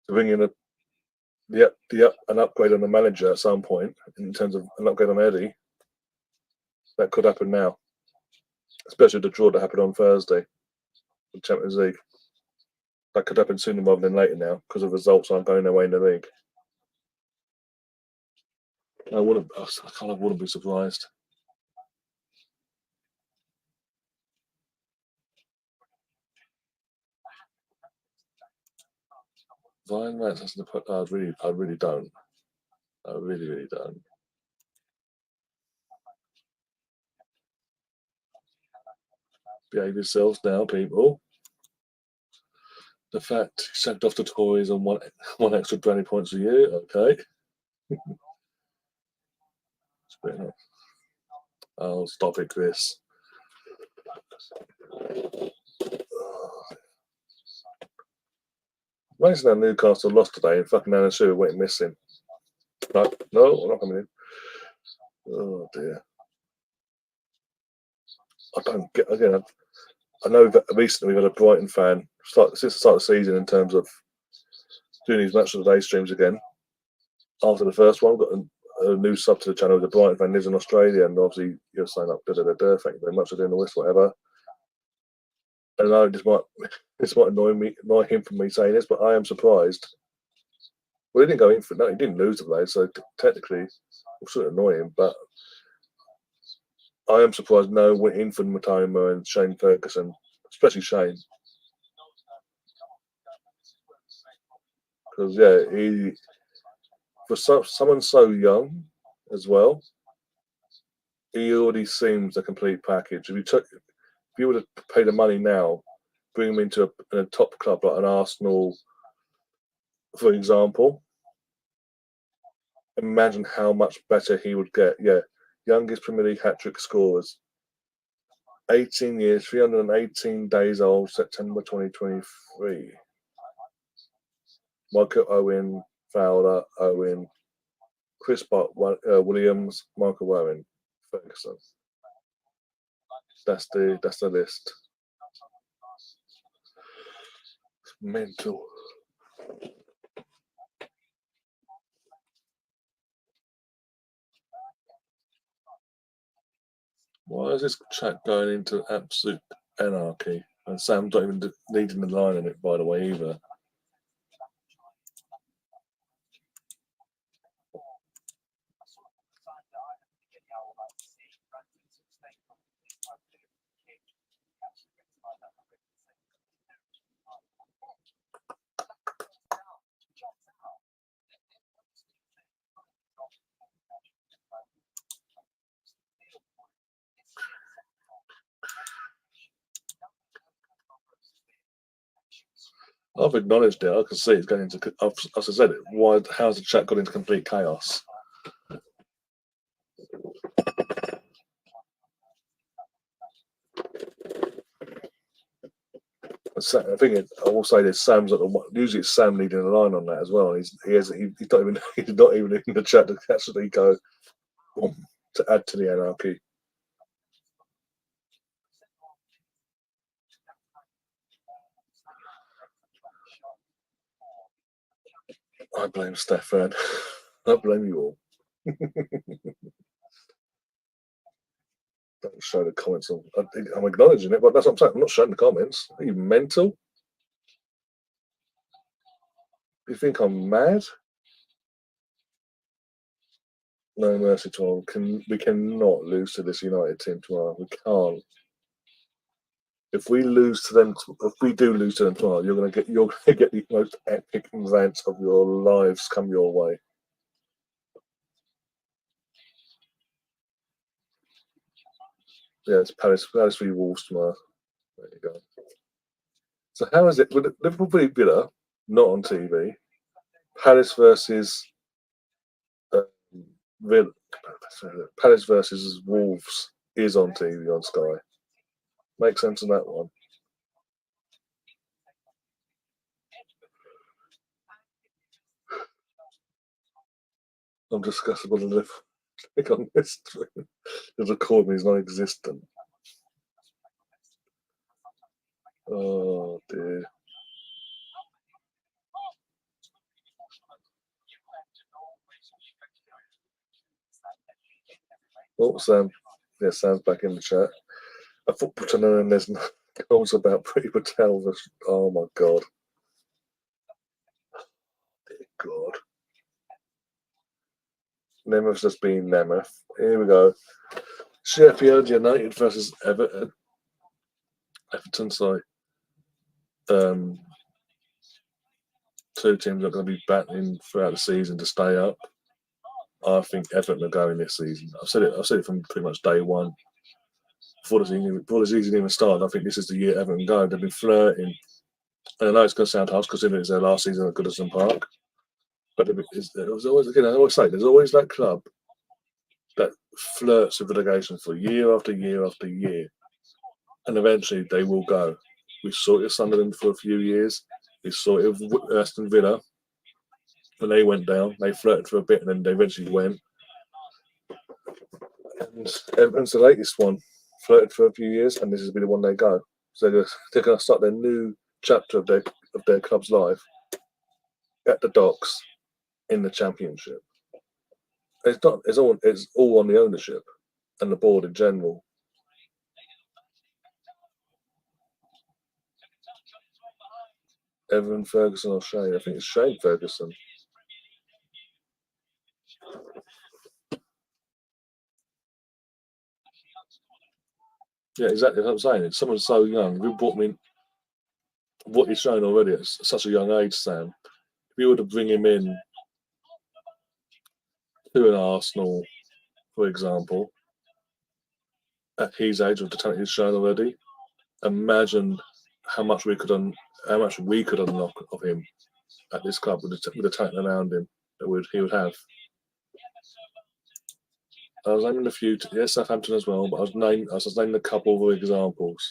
bring in an upgrade on the manager at some point in terms of an upgrade on Eddie, that could happen now, especially the draw that happened on Thursday, the Champions League. That could happen sooner rather than later now because the results aren't going their way in the league. I kind of wouldn't be surprised. Ryan Rance has to put. I really don't. I really don't. Behave yourselves now, people. The fact he sacked off the toys and one extra brownie points a year. Okay. Oh, stop it, Chris. Imagine that Newcastle lost today and fucking Alan Shearer went missing. No, I'm not coming in. Oh dear. I don't get again. I know that recently we've had a Brighton fan since the start of the season in terms of doing these match of the day streams again. After the first one, got a new sub to the channel. The Brighton fan lives in Australia, and obviously you're saying up, thank you very much for doing the list, whatever. And I know this might annoy him for me saying this, but I am surprised. Well, he didn't go in for it. No, he didn't lose the play, so technically it should annoy him. But I am surprised no went in for Matoma and Shane Ferguson, especially Shane. Because he for someone so young as well, he already seems a complete package. If you would have paid the money now, bring him into a top club like an Arsenal, for example, imagine how much better he would get. Yeah, youngest Premier League hat-trick scorers. 18 years, 318 days old, September 2023. Michael Owen, Fowler, Owen, Chris Butt, Williams, Michael Owen, Ferguson. That's the list. It's mental. Why is this chat going into absolute anarchy? And Sam's not even leading the line in it, by the way, either. I've acknowledged it. I can see it's going into. As I said, it. Why? How's the chat got into complete chaos? I think I will say this. Sam's at the. Usually, it's Sam leading the line on that as well. He's not even he's not even in the chat to actually go to add to the anarchy. I blame Stefan. I blame you all. Don't show the comments. I'm acknowledging it, but that's what I'm saying. I'm not showing the comments. Are you mental? You think I'm mad? No mercy tomorrow. We cannot lose to this United team tomorrow. We can't. If we lose to them, if we do lose to them tomorrow, you're gonna get the most epic rant of your lives come your way. Yeah, it's Palace v Wolves tomorrow. There you go. So how is it with Liverpool v Villa not on TV? Palace versus Villa, Palace versus Wolves is on TV on Sky. Make sense of that one. I'm disgustable to live. Click on this. The record me is non-existent. Oh dear. Oh, Sam. Yeah, Sam's back in the chat. A football channel and there's no goals about Pretty Patel. Oh my god. Dear God. Nemeth's just been Nemeth. Here we go. Sheffield United versus Everton. Everton, sorry. Two teams are going to be battling throughout the season to stay up. I think Everton are going this season. I've said it from pretty much day one. Before the season even started, I think this is the year Everton go. They've been flirting. And I know it's going to sound harsh considering it's their last season at Goodison Park. But it was always, again, I always say, there's always that club that flirts with relegation for year after year after year. And eventually they will go. We saw it with Sunderland for a few years. We saw it with Aston Villa. When they went down, they flirted for a bit and then they eventually went. And Everton's the latest one. Flirted for a few years and this is be the one they go. So they're going to start their new chapter of their club's life at the Docks in the Championship. It's not. It's all on the ownership and the board in general. Evan Ferguson or Shane? I think it's Shane Ferguson. Yeah, exactly. That's what I'm saying. It's someone so young. We brought him in. What he's shown already at such a young age, Sam. If you were to bring him in to an Arsenal, for example, at his age with the talent he's shown already, imagine how much we could unlock of him at this club with the talent around him that he would have. I was naming a few, yes, Southampton as well, but I was naming a couple of examples.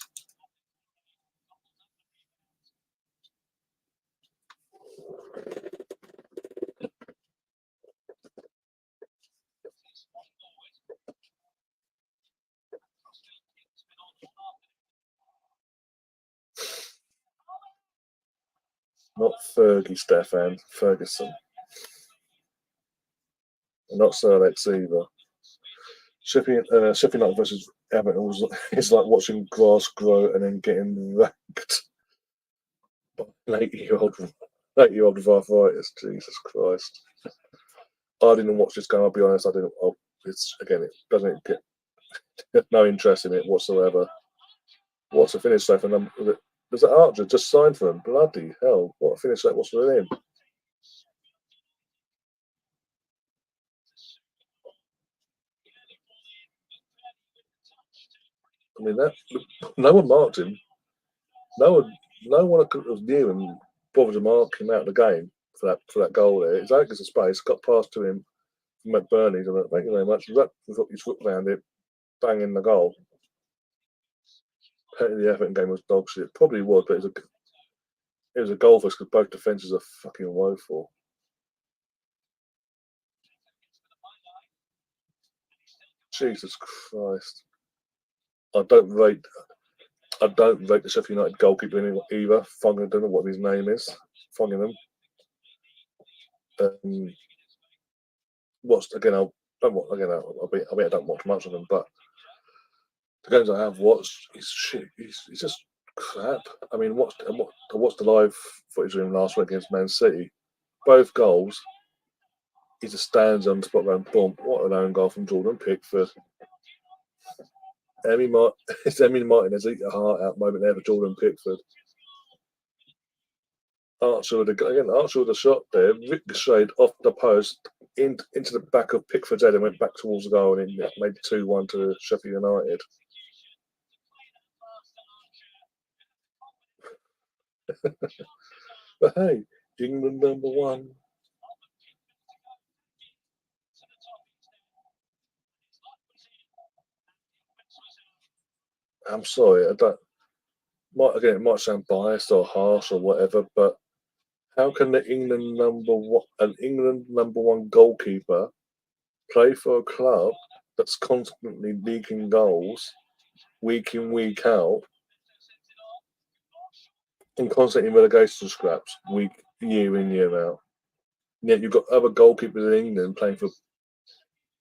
Not Fergie Stefan, Ferguson. And not Sir Alex either. Sheffield United versus Everton is like watching grass grow and then getting ranked by an 80-year-old with arthritis. Jesus Christ. I didn't watch this game, I'll be honest. I didn't. It doesn't get no interest in it whatsoever. What's the finish so for them? There's an Archer just signed for him. Bloody hell. What a finish that was for him. I mean, no one marked him. No one was near him bothered to mark him out of the game for that goal there. He's out of space, got past to him from McBurney. I went, thank you very much. His foot around it, bang in the goal. Apparently the Everton game was dog shit. Probably was, but it was a goal for us because both defences are fucking woeful. Jesus Christ. I don't rate the Sheffield United goalkeeper either. I don't know what his name is. Fongingham. I don't watch much of them, but the games I have watched, he's shit. He's just crap. I mean, I watched the live footage of him last week against Man City. Both goals, he just stands on the spot around, boom. What an own goal from Jordan Pickford. It's Emi Martinez eat your heart out moment there for Jordan Pickford. Archer with a shot there, ricocheted off the post into the back of Pickford's head and went back towards the goal, and it made 2-1 to Sheffield United. But hey, England #1. I'm sorry, it might sound biased or harsh or whatever, but how can an England #1 goalkeeper play for a club that's constantly leaking goals week in, week out, and constantly in relegation scraps year in, year out? And yet you've got other goalkeepers in England playing for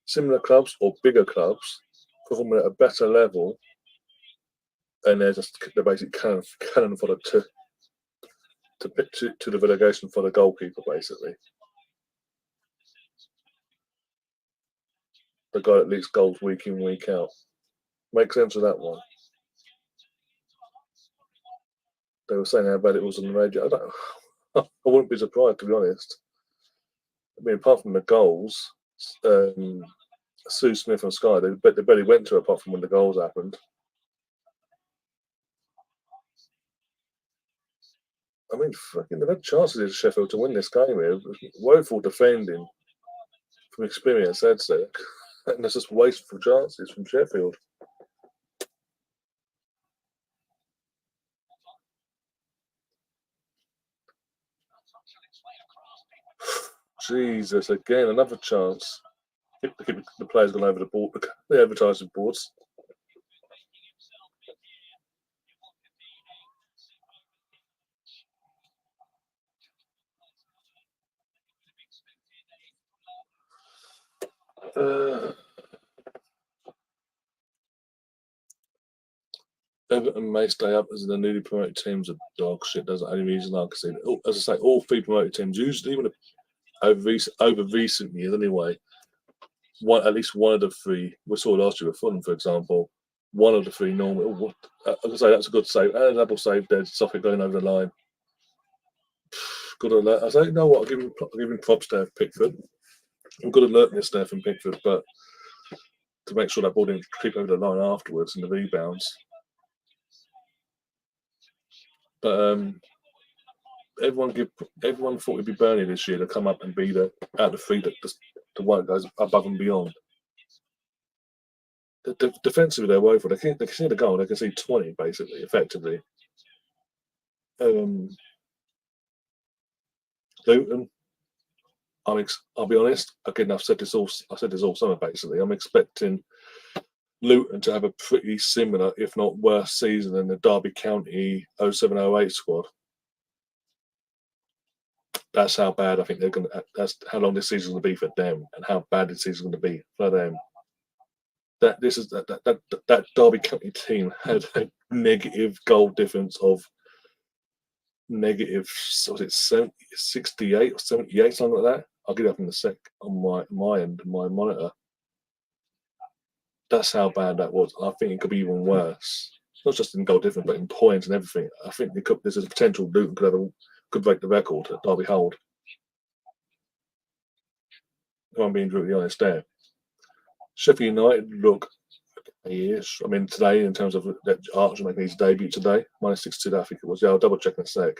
similar clubs or bigger clubs, performing at a better level, and they're basically cannon fodder to the relegation for the goalkeeper, basically. The guy that leaks goals week in, week out. Make sense of that one. They were saying how bad it was on the radio. I wouldn't be surprised, to be honest. I mean, apart from the goals, Sue Smith and Sky, they barely went to, apart from when the goals happened. I mean, fucking, they've had chances in Sheffield to win this game here. Woeful defending from experience, I'd say. And there's just wasteful chances from Sheffield. Jesus, again, another chance. The players gone over the board, the advertising boards. Everton may stay up as the newly promoted teams are dog shit. That's the only reason I can see it. As I say, all 3 promoted teams, usually over recent years anyway, at least one of the 3, we saw last year with Fulham, for example, one of the 3 normally. As I say, that's a good save. And a double save there, Suffolk going over the line. Good alert. I say, you know what, I'll give him props there for Pickford. Good alertness there from Pickford, but to make sure that ball didn't creep over the line afterwards in the rebounds. But everyone thought it'd be Burnley this year to come up and be out of 3 that the one goes above and beyond. Defensively, they're woeful. They can see the goal. They can see 20 basically, effectively. Luton. I'll be honest. Again, I said this all summer. Basically, I'm expecting Luton to have a pretty similar, if not worse, season than the Derby County 07-08 squad. That's how bad I think they're going to. That's how long this season's going to be for them, and how bad this season's going to be for them. That Derby County team had a negative goal difference of negative. Was it 68 or 78, something like that? I'll get it up in a sec on my end, my monitor. That's how bad that was. I think it could be even worse. Not just in goal difference, but in points and everything. I think there's a potential Luton could break the record that Derby hold. If I'm being brutally honest there. Sheffield United look okay-ish. I mean, today, in terms of that Archer making his debut today, -6-2, I think it was. Yeah, I'll double check in a sec.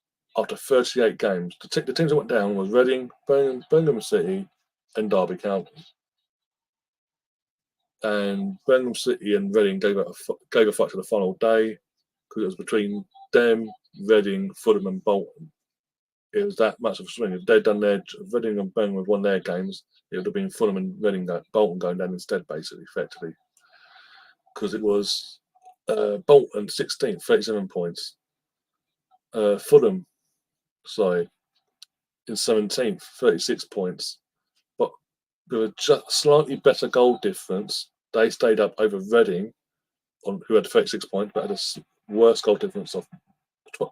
after 38 games. The teams that went down was Reading, Birmingham City, and Derby County. And Birmingham City and Reading gave a fight to the final day because it was between them, Reading, Fulham, and Bolton. It was that much of a swing. If they'd done Reading and Birmingham had won their games, it would have been Fulham and Reading, Bolton going down instead, basically, effectively. Because it was Bolton 16th, 37 points. Fulham, sorry, in 17th, 36 points. But with a just slightly better goal difference, they stayed up over Reading, who had 36 points, but had a worse goal difference of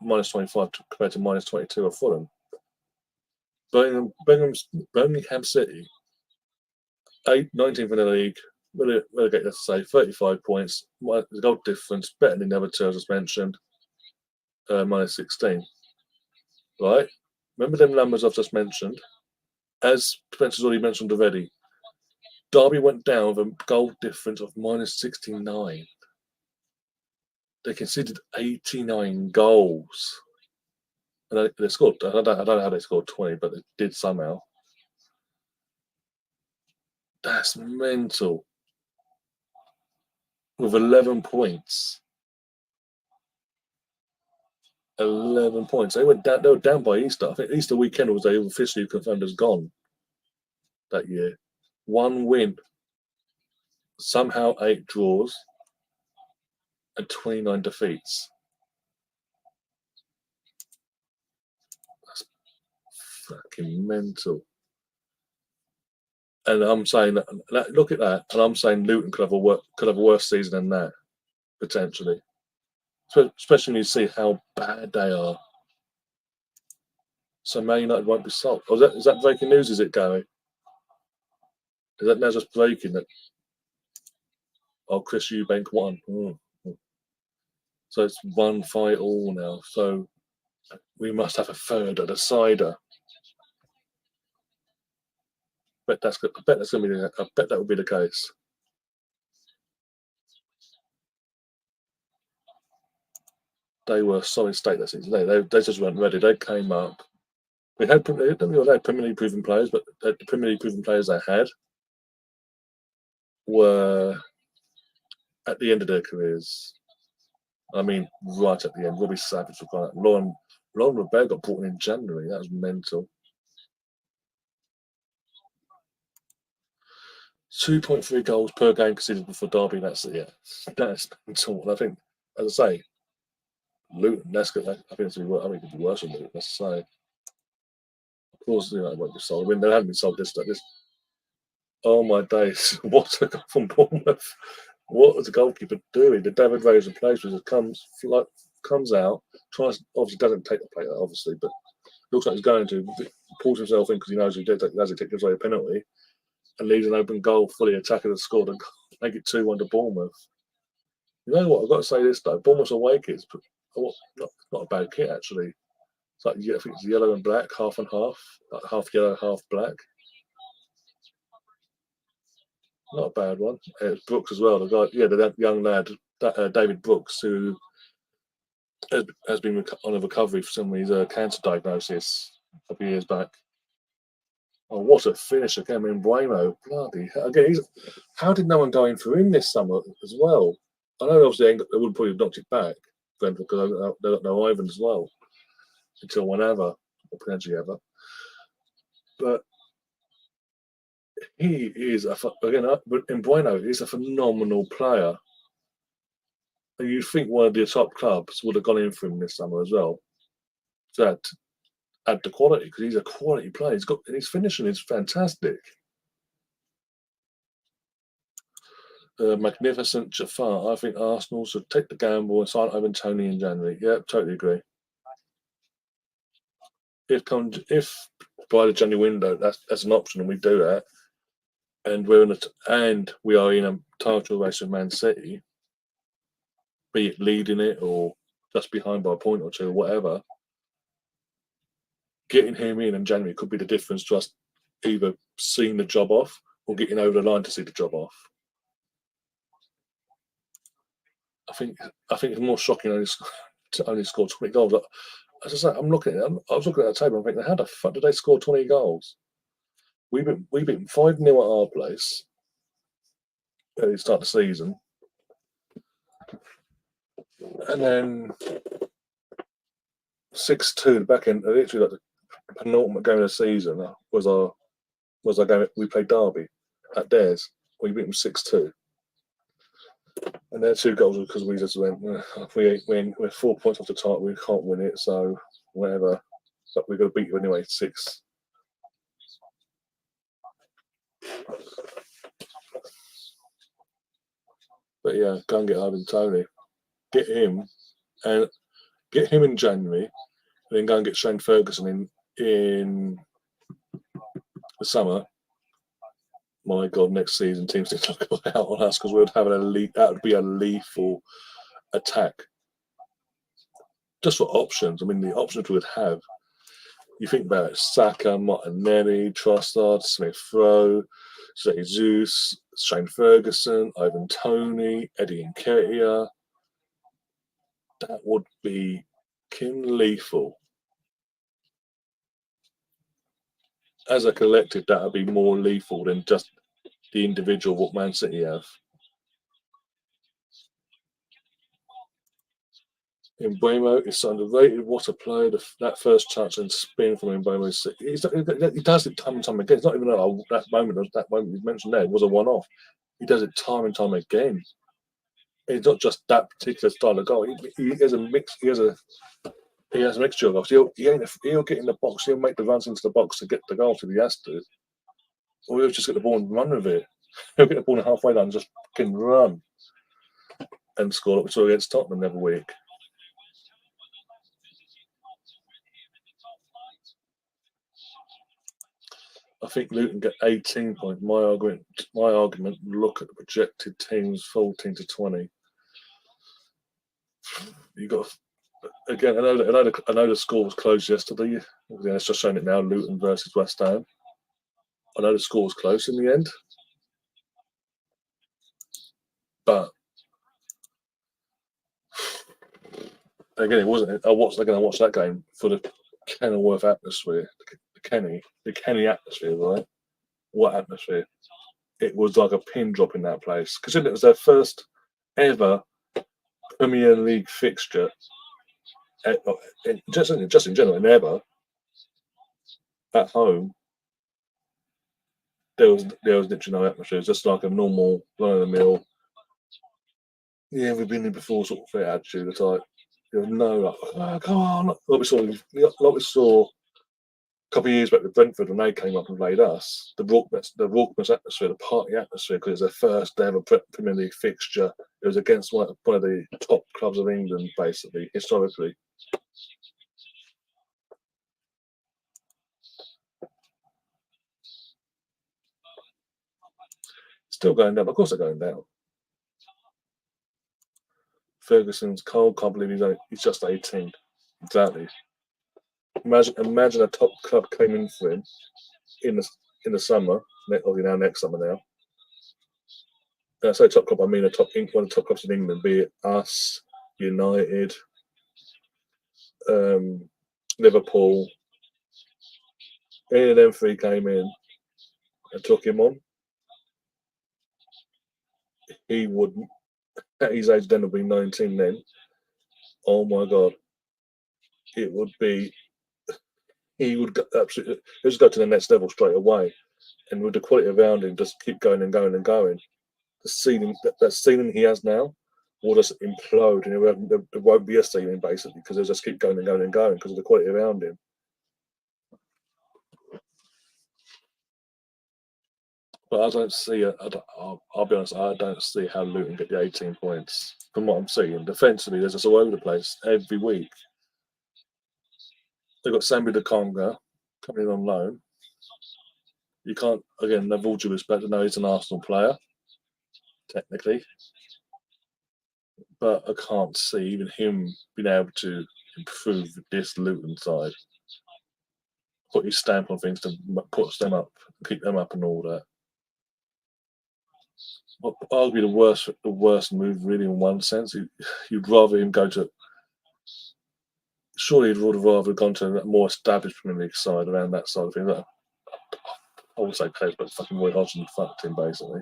minus 25 compared to minus 22 of Fulham. Birmingham City, 19th in the league, relegated, let's say, 35 points. The goal difference better than the other two, as mentioned, minus 16. Right? Remember them numbers I've just mentioned? As Spencer's already mentioned already, Derby went down with a goal difference of minus 69. They conceded 89 goals. And they scored, I don't know how they scored 20, but they did somehow. That's mental. With 11 points. 11 points. They were down by Easter. I think Easter weekend was they officially confirmed as gone that year. 1 win. Somehow 8 draws. And 29 defeats. That's fucking mental. And I'm saying that look at that, and I'm saying Luton could have a worse season than that, potentially. Especially when you see how bad they are. So Man United won't be sold. Oh, is that breaking news? Is it, Gary? Is that now just breaking that? Oh, Chris Eubank won. So it's 1 fight all now. So we must have a third at a cider. I bet that would be the case. They were a solid state that season. They just weren't ready. They came up. They had Premier League proven players, but the Premier League proven players they had were at the end of their careers. I mean, right at the end. Robbie Savage was gone. Lauren Robert got brought in January. That was mental. 2.3 goals per game conceded for Derby. That's mental. And I think, as I say, Luton. That's good. I think it could be worse than Luton. Let's say. Of course, it won't be sold. I mean, they haven't been sold this. Oh my days! What a goal from Bournemouth! What was the goalkeeper doing? The David Rose replacement comes out, obviously doesn't take the plate, obviously, but looks like he's going to, pulls himself in because he knows he gives away a penalty, and leaves an open goal, fully attacking the score and make it 2-1 to Bournemouth. You know what? I've got to say this though, Bournemouth's away kit's not a bad kit actually. It's like, I think it's yellow and black, half and half, like half yellow, half black. Not a bad one. It's Brooks as well. The guy, the young lad, David Brooks, who has been on a recovery for some of his cancer diagnosis a couple of years back. Oh, what a finisher, Cameron Bueno. Bloody hell. Again, how did no one go in for him this summer as well? I know obviously they wouldn't probably have knocked it back, because they don't know Ivan as well until whenever, or potentially ever. But he is in Bueno, he's a phenomenal player. And you'd think one of the top clubs would have gone in for him this summer as well. To add the quality, because he's a quality player. His finishing is fantastic. Magnificent Jafar. I think Arsenal should take the gamble and sign Ivan Toney in January. Yeah, totally agree. If by the January window that's an option and we do that, and we are in a title race with Man City, be it leading it or just behind by a point or two, whatever, getting him in January could be the difference to us either seeing the job off or getting over the line to see the job off. I think it's more shocking to only score 20 goals. As I say, I was looking at the table. I'm thinking, how the fuck did they score 20 goals? We beat them 5-0 at our place at the start of the season, and then 6-2 the back end. Literally, like the penultimate game of the season was our game. We played Derby at theirs. We beat them 6-2. And their 2 goals were because we just went, we're 4 points off the title, we can't win it, so whatever. But we've got to beat you anyway, 6. But yeah, go and get Ivan Tony. Get him in January, and then go and get Shane Ferguson in the summer. My God, next season teams need to look out on us because we would have that would be a lethal attack. Just for options, I mean, the options we would have. You think about it: Saka, Martinelli, Trossard, Smith Rowe, Jesus, Shane Ferguson, Ivan Toney, Eddie Nketiah. That would be lethal. As a collective, that would be more lethal than just the individual what Man City have. Mbeumo is underrated. What a player! That first touch and spin from Mbeumo. He does it time and time again. It's not even that moment you mentioned there was a one-off. He does it time and time again. It's not just that particular style of goal. He has a mix. He has a mixture of goals. He'll get in the box. He'll make the runs into the box to get the goal if he has to. Or he'll just get the ball and run with it. He'll get the ball in the halfway line and just can run and score like we saw against Tottenham every week. I think Luton get 18 points. My argument. Look at the projected teams, 14 to 20. You got again. I know the score was close yesterday. It's just showing it now. Luton versus West Ham. I know the score was close in the end, but again, it wasn't. I watched that game for the Kenilworth atmosphere, the Kenny atmosphere, right? What atmosphere! It was like a pin drop in that place. Considering it was their first ever Premier League fixture, just in general, and ever at home. There was literally no atmosphere. It was just like a normal run of the mill. Yeah, we've been here before sort of attitude. It's like there was no like, oh, come on, like we saw a couple of years back with Brentford when they came up and played us. The raucous atmosphere, the party atmosphere, because it's their first ever Premier League fixture. It was against one of the top clubs of England, basically historically. Still going down. Of course, they're going down. Ferguson's cold. Can't believe he's just 18. Exactly. Imagine a top club came in for him in the summer. Obviously now next summer now. When I say top club, I mean one of the top clubs in England, be it us, United, Liverpool. Any of them 3 came in and took him on. He would, at his age then, would be 19 then. Oh my God. It would be, he would absolutely, just go to the next level straight away. And with the quality around him, just keep going and going and going. The ceiling, that ceiling he has now, will just implode, and there won't be a ceiling basically because they'll just keep going and going and going because of the quality around him. But I don't see it. I'll be honest. I don't see how Luton get the 18 points from what I'm seeing. Defensively, they're just all over the place every week. They've got Sambi the Conga coming in on loan. You can't, again, with all due respect, I know he's an Arsenal player, technically. But I can't see even him being able to improve this Luton side. Put his stamp on things to put them up, keep them up and all that. Arguably the worst move really in one sense. You'd rather him go to surely he would have rather gone to a more established Premier League side around that side of things. I would say players, but fucking Roy Hodgson fucked him basically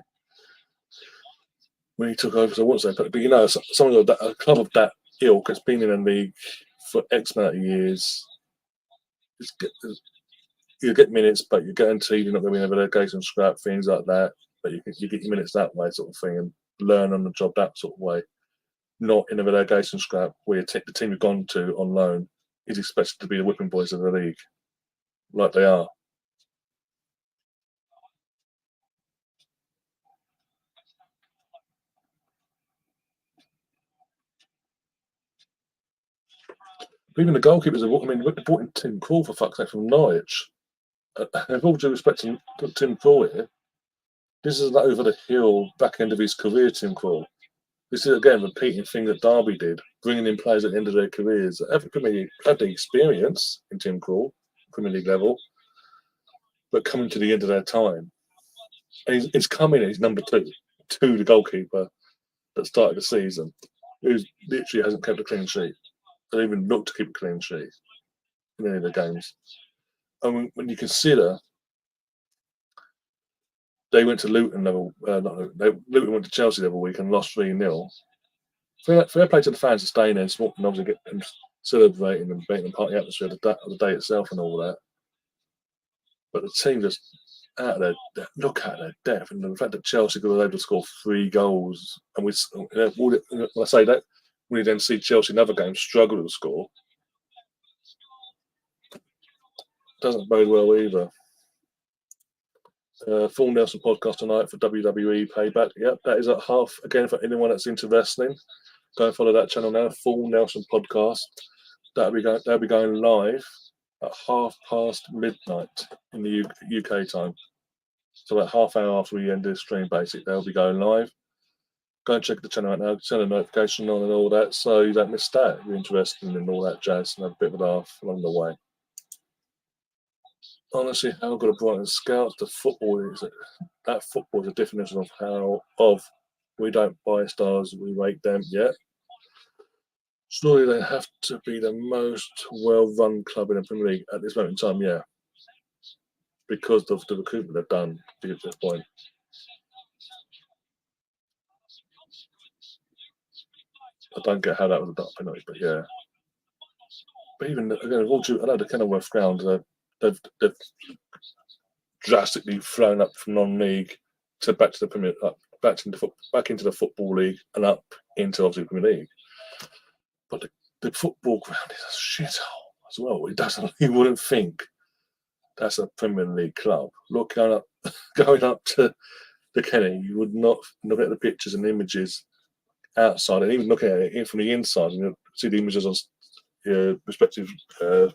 when he took over. So I wouldn't say, but you know, someone of that, a club of that ilk that's been in a league for X amount of years, you get minutes, but you're guaranteed you're not going to be in a relegation scrap, things like that. But you get your minutes that way, sort of thing, and learn on the job that sort of way. Not in a relegation scrap where the team you've gone to on loan is expected to be the whipping boys of the league, like they are. Even the goalkeepers, I mean, they brought in Tim Krul for fuck's sake from Norwich. With all due respect to Tim Krul here, this is an over the hill back end of his career, Tim Krul. This is again repeating thing that Derby did, bringing in players at the end of their careers. Every Premier League had the experience in Tim Krul, Premier League level, but coming to the end of their time. And he's coming in, he's number two to the goalkeeper that started the season, who literally hasn't kept a clean sheet. They even looked to keep a clean sheet in any of the games. And when you consider they went to Luton Luton went to Chelsea the other week and lost 3-0. Fair play to the fans for staying there and obviously get them celebrating and being part of the atmosphere of the day itself and all that. But the team just out of look at their depth, and the fact that Chelsea were able to score 3 goals, and when I say that, when you then see Chelsea in other games struggle to score, doesn't bode well either. Full Nelson podcast tonight for WWE Payback. Yep, that is at half again for anyone that's into wrestling. Go and follow that channel now. Full Nelson podcast. That'll be going live at midnight in the UK time. So about half hour after we end this stream, basically, they'll be going live. Go and check the channel out now. Turn a notification on and all that, so you don't miss that. If you're interested in all that jazz and have a bit of a laugh along the way. Honestly, how good a Brighton scouts the football is. That football is a definition of we don't buy stars, we rate them. Yet, surely they have to be the most well-run club in the Premier League at this moment in time. Yeah, because of the recruitment they've done to get to this point. I don't get how that was a dark penalty, but yeah. But even again, I know the Kenilworth ground, they've drastically flown up from non-league to back to the Premier, back into the Football League and up into obviously the Premier League. But the football ground is a shithole as well. It doesn't. You wouldn't think that's a Premier League club. Look, going up to the Kenny, you would not look at the pictures and images outside, and even looking at it from the inside, and you see the images on respective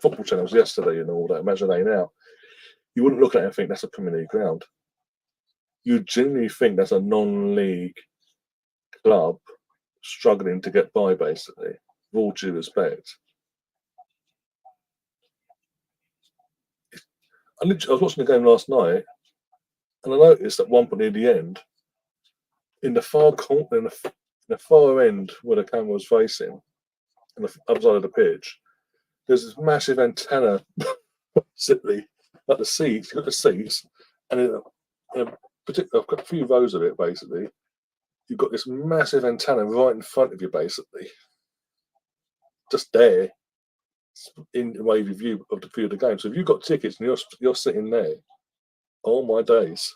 football channels yesterday and all that. Imagine that now. You wouldn't look at it and think that's a Premier League ground. You genuinely think that's a non-league club struggling to get by, basically, with all due respect. I was watching the game last night, and I noticed at one point near the end, in the far corner, in the far end where the camera was facing, on the other side of the pitch, there's this massive antenna, simply like the seats. You've got the seats, and in particular, I've got a few rows of it. Basically, you've got this massive antenna right in front of you, basically, just there, in the wavy view of the game. So if you've got tickets and you're sitting there, oh my days.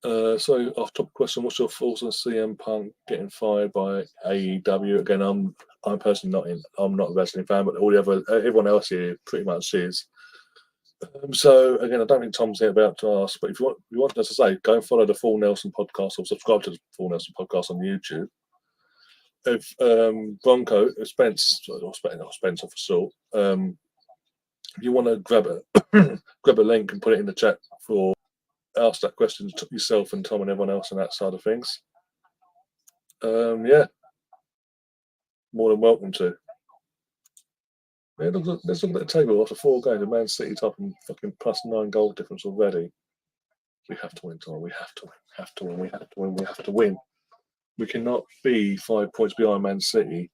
So off top question, what's your thoughts on CM Punk getting fired by AEW? Again, I'm personally I'm not a wrestling fan, but everyone else here pretty much is. So again, I don't think Tom's here about to ask, but if you want us to say, go and follow the Full Nelson podcast or subscribe to the Full Nelson podcast on YouTube. If Bronco, Spence for sure, if you want to grab a link and put it in the chat for ask that question to yourself and Tom and everyone else on that side of things. Yeah, more than welcome to. Yeah, let's look at the table after 4 games. The Man City top and fucking +9 goal difference already. We have to win, Tom. We have to win. We have to win. We have to win. We have to win. We cannot be 5 points behind Man City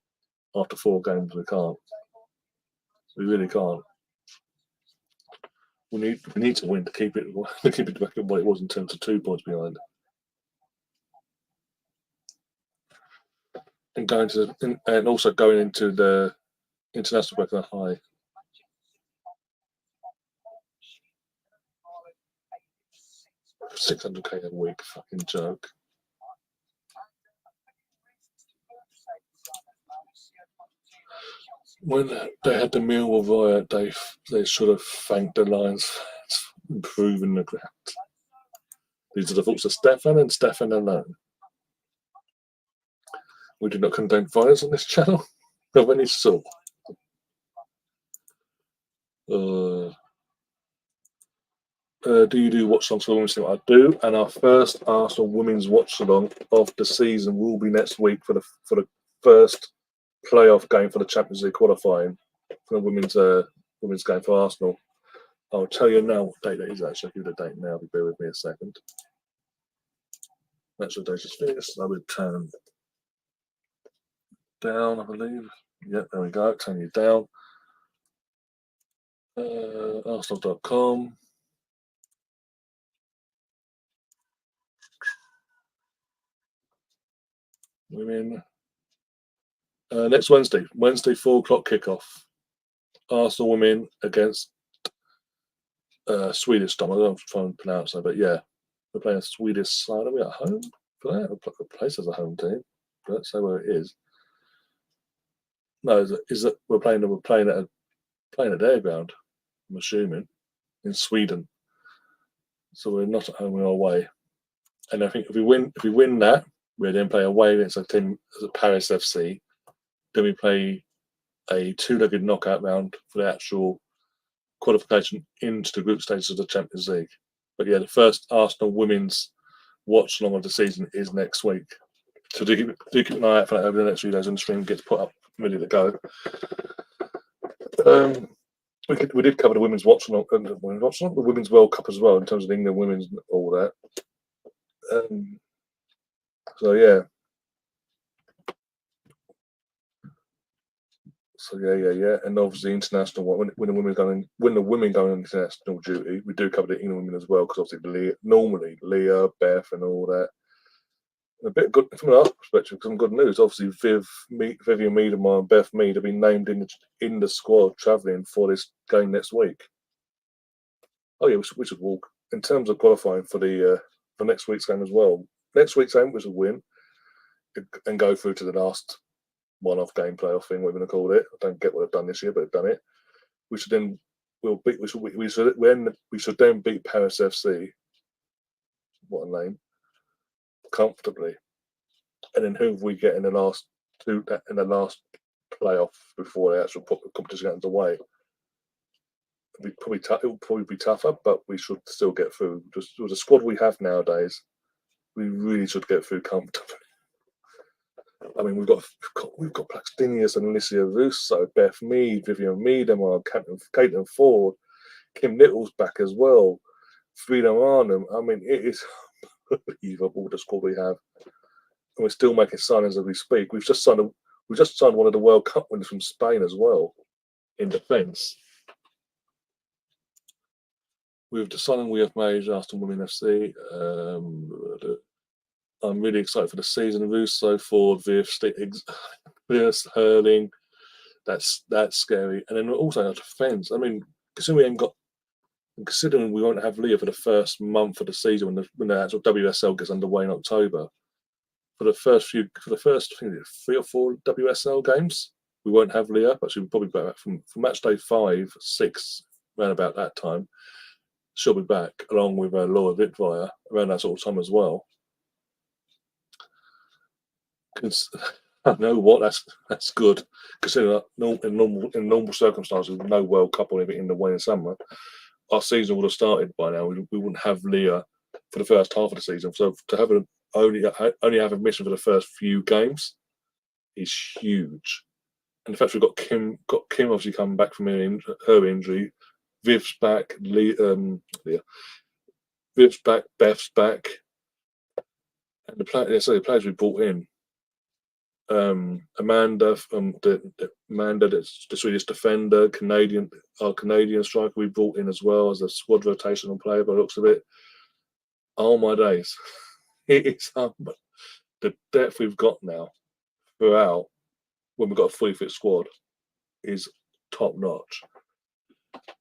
after 4 games. We can't. We really can't. We need to win to keep it back at what it was in terms of 2 points behind. And also going into the international record high. $600K a week, fucking joke. When they had the meal riot, they should have thanked the Lions for improving the ground. These are the thoughts of Stefan and Stefan alone. We do not condone violence on this channel of any sort. Do you do watch-alongs for women's team? I do, and our first Arsenal women's watch-along of the season will be next week for the first playoff game for the Champions League qualifying for the women's game for Arsenal. I'll tell you now what date that is. Actually, I'll give you the date now. Bear with me a second. Actual date is finished. I would turn down, I believe. Yeah, there we go. Turn you down. Arsenal.com. Women. Next Wednesday, 4 o'clock kickoff. Arsenal women against Swedish Storm. I don't know if I'm trying to pronounce that, but yeah, we're playing a Swedish side. Are we at home for that? We'll place as a home team. Don't say where it is. No, is that we're playing at their ground? I'm assuming in Sweden. So we're not at home, we're away. And I think if we win that, we then play away against a team as a Paris FC. Then we play a 2-legged knockout round for the actual qualification into the group stages of the Champions League. But yeah, the first Arsenal women's watch along of the season is next week. So do keep an eye out for that over the next few days when the stream gets put up ready to go. We did cover the women's watch-along, the women's World Cup as well, in terms of England women's and all that. So yeah. So yeah. And obviously international when the women going on international duty, we do cover the England women as well, because obviously Leah, Beth, and all that. A bit good from our perspective, some good news. Obviously, Vivian Miedema and Beth Mead have been named in the squad travelling for this game next week. Oh yeah, we should walk in terms of qualifying for next week's game as well. Next week's game was a win and go through to the last one-off game playoff thing, we're going to call it. I don't get what they've done this year, but they've done it. We should then beat Paris FC. What a name! Comfortably, and then who have we get in the last playoff before the actual competition gets underway? It will probably be tougher, but we should still get through. Just with the squad we have nowadays, we really should get through comfortably. I mean, we've got Plaxtinius and Alicia Russo, Beth Mead, Vivian Miedema, Caitlin Ford, Kim Little's back as well, Frida Arnhem. I mean, it is unbelievable the squad we have, and we're still making signings as we speak. We've just signed one of the World Cup winners from Spain as well in defence. With the signing we have made, Arsenal Women FC. I'm really excited for the season. Russo, Ford, Viv, Hurling. That's scary. And then also our defence. I mean, considering we won't have Leah for the first month of the season when the actual WSL gets underway in October. For the first 3 or 4 WSL games, we won't have Leah, but she'll probably be back from match day 5, 6, around about that time. She'll be back along with Laura Wittweier around that sort of time as well. I know what that's good, considering in normal circumstances, with no World Cup or anything in the way in summer, our season would have started by now. We wouldn't have Leah for the first half of the season. So to have only have a mission for the first few games is huge. And the fact we've got Kim obviously coming back from her injury, Viv's back, Viv's back, Beth's back, and the players we brought in Amanda from Amanda, that's the Swedish defender, our Canadian striker we brought in as well as a squad rotational player by the looks of it. Oh my days. It is the depth we've got now throughout when we've got a fully fit squad is top notch.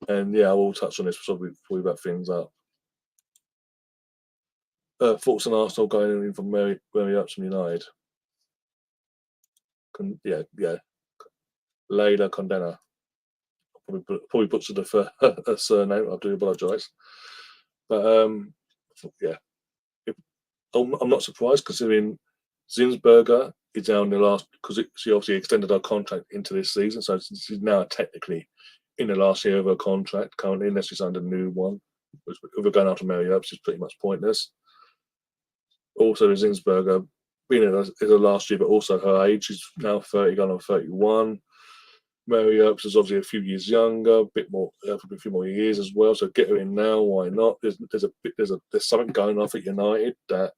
And yeah, I will touch on this probably before we wrap things up. Thoughts on Arsenal going in from Mary Ups from United? Yeah. Leila Condena. Probably butchered a surname. I do apologise. But yeah, I'm not surprised considering Zinsberger is now in the last, because she obviously extended her contract into this season, so she's now technically in the last year of her contract currently, unless she signed a new one. Which, if we're going after Mary Ups, is pretty much pointless. Also, Zinsberger being in the last year, but also her age, she's now 30, going on 31. Mary Earps is obviously a few years younger, a bit more, a few more years as well. So get her in now. Why not? There's something going off at United that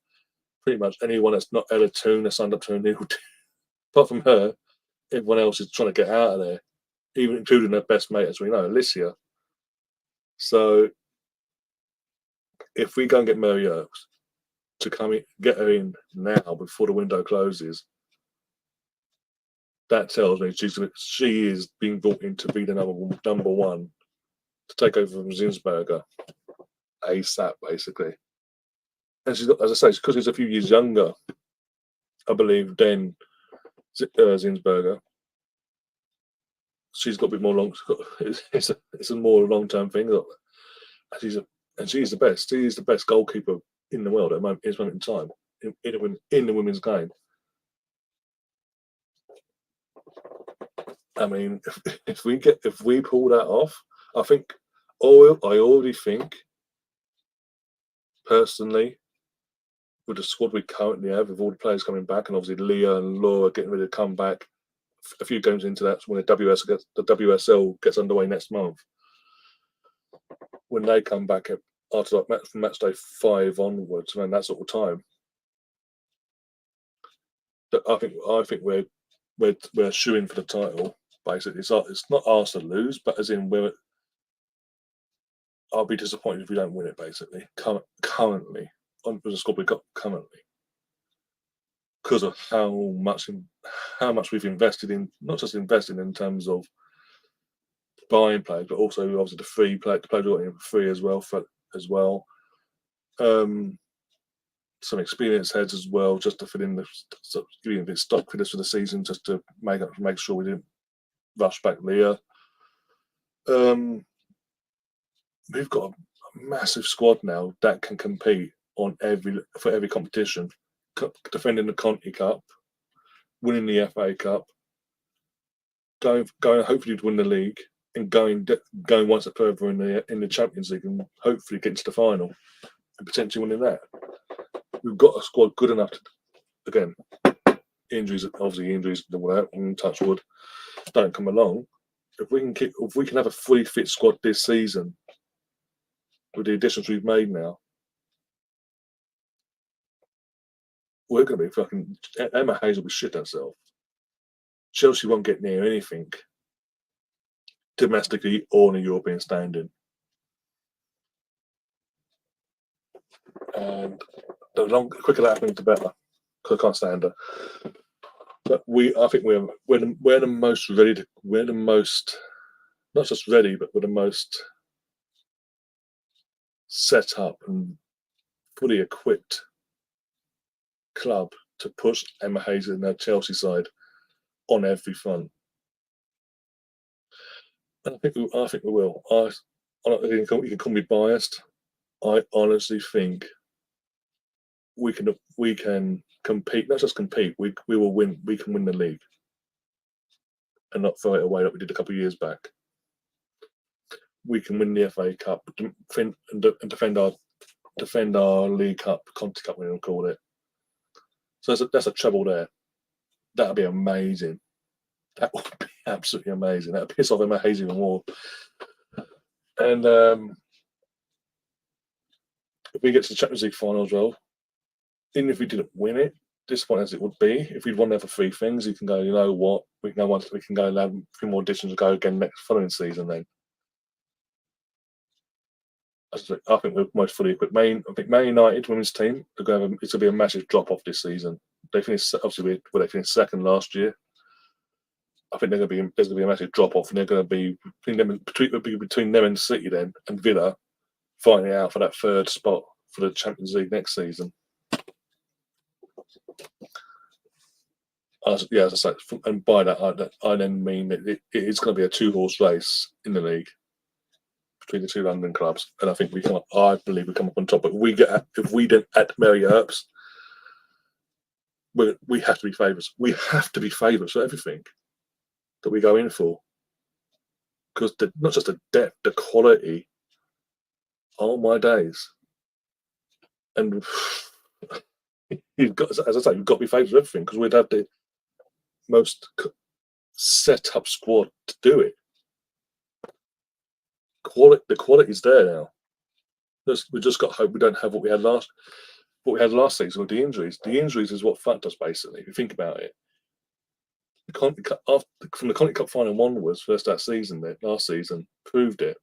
pretty much anyone that's not Ella Toon has signed up to a new, apart from her, everyone else is trying to get out of there, even including their best mate, as we know, Alicia. So if we go and get Mary Earps to come in, get her in now before the window closes, that tells me she is being brought in to be the number one to take over from Zinsberger ASAP, basically. And she's, as I say, because she's a few years younger, I believe, than Zinsberger. She's got a bit more long. It's a more long-term thing. She's the best. She is the best goalkeeper in the world at this moment in time in the women's game. I mean, if we pull that off, I already think personally, with the squad we currently have, with all the players coming back, and obviously Leah and Laura getting ready to come back a few games into that, when the WSL gets underway next month, when they come back after from match day 5 onwards, and that sort of time, I think we're shooing for the title. Basically, it's not ours to lose, but as in I'll be disappointed if we don't win it. Basically, currently on the squad we've got currently, because of how much we've invested in, not just investing in terms of buying players, but also obviously the players we got in for free as well. Some experienced heads as well, just to fill in giving a bit of stock for the season, just to make sure we didn't rush back Leah. We've got a massive squad now that can compete for every competition, defending the Conti Cup, winning the FA Cup, going hopefully to win the league, and going one step further in the Champions League, and hopefully get to the final and potentially winning that. We've got a squad good enough to, again, injuries and touch wood don't come along. If we can have a fully fit squad this season with the additions we've made now, we're going to be fucking. Emma Hayes will be shit herself. Chelsea won't get near anything domestically or on a European standing. And the quicker that happens, the better. Because I can't stand her. But I think we're the most ready to. We're the most, not just ready, but we're the most set up and fully equipped club to push Emma Hayes and their Chelsea side on every front. And I think we will. You can call me biased. I honestly think we can compete. Not just compete. We will win. We can win the league, and not throw it away like we did a couple of years back. We can win the FA Cup and defend our League Cup, Conti Cup, we don't call it. So that's a treble there. That'd be amazing. That would be absolutely amazing. That'd piss off Emma Hayes even more. And if we get to the Champions League final as well, even if we didn't win it, disappointing as it would be, if we'd won there for three things, you can go, you know what, we can go and have a few more additions to go again next following season. Then I think we're most fully equipped. I think Man United women's team it's going to be a massive drop off this season. They finished obviously they finished second last year. I think there's going to be a massive drop off, and they're going to be between them and City then and Villa fighting out for that third spot for the Champions League next season. As I say, and by that I then mean that it is going to be a two-horse race in the league between the two London clubs, and I think I believe we come up on top. But if we don't add Mary Earps, we have to be favourites. We have to be favourites for everything that we go in for, because not just the depth, the quality. Oh my days! And you've got, as I say, you've got to be favourites for everything, because we'd have the most set up squad to do it. The quality's there now. We just got to hope we don't have what we had last season with the injuries. The injuries is what fucked us, basically. If you think about it, from the Conti Cup final onwards, first that season, last season proved it.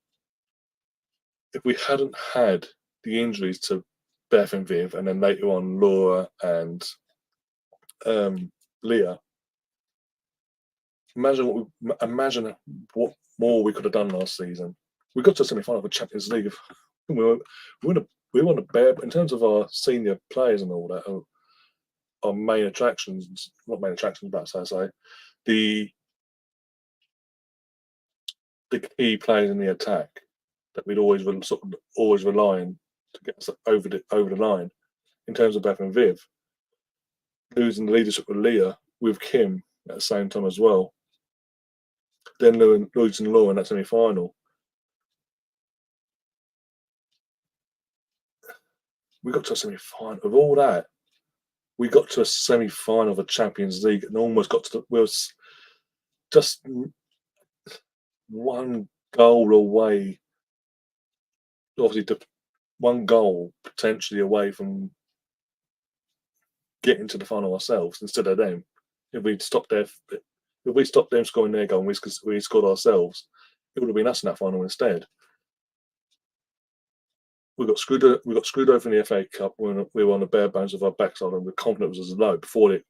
If we hadn't had the injuries to Beth and Viv, and then later on Laura and Leah, imagine what more we could have done last season. We got to a semi-final of the Champions League. We want to bear in terms of our senior players and all that. Our main attractions, not main attractions, but so I say, the key players in the attack that we'd always rely on to get us over the line. In terms of Beth and Viv, losing the leadership with Leah, with Kim at the same time as well. Then losing Laura in that semi-final. We got to a semi-final of all that. We got to a semi-final of a Champions League and almost got to we was just one goal away. Obviously, one goal potentially away from getting to the final ourselves instead of them. If we stopped them scoring their goal and we scored ourselves, it would have been us in that final instead. We got screwed over in the FA Cup when we were on the bare bones of our backside, and the confidence was low before it.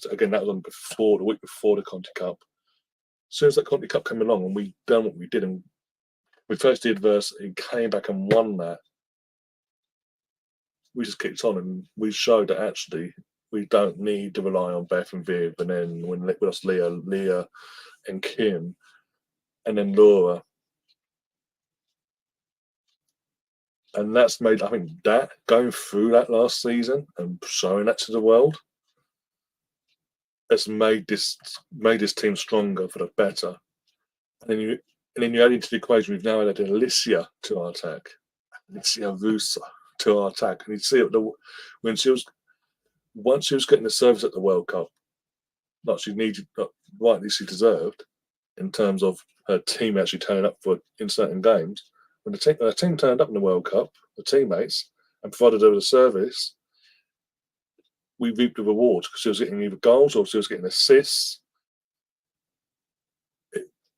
Again, that was on the week before the Conti Cup. As soon as that Conti Cup came along and we done what we did, and we faced the adversity, came back and won that, we just kicked on, and we showed that actually we don't need to rely on Beth and Viv, and then when we lost Leah and Kim, and then Laura. And that's made, I think, that going through that last season and showing that to the world has made this team stronger for the better. And then you add into the equation, we've now added Alicia to our attack, Alicia Vusa to our attack, and you see it once she was getting the service at the World Cup, like she needed, rightly she deserved, in terms of her team actually turning up in certain games. When the team turned up in the World Cup, the teammates, and provided her with a service, we reaped the rewards because she was getting either goals or she was getting assists.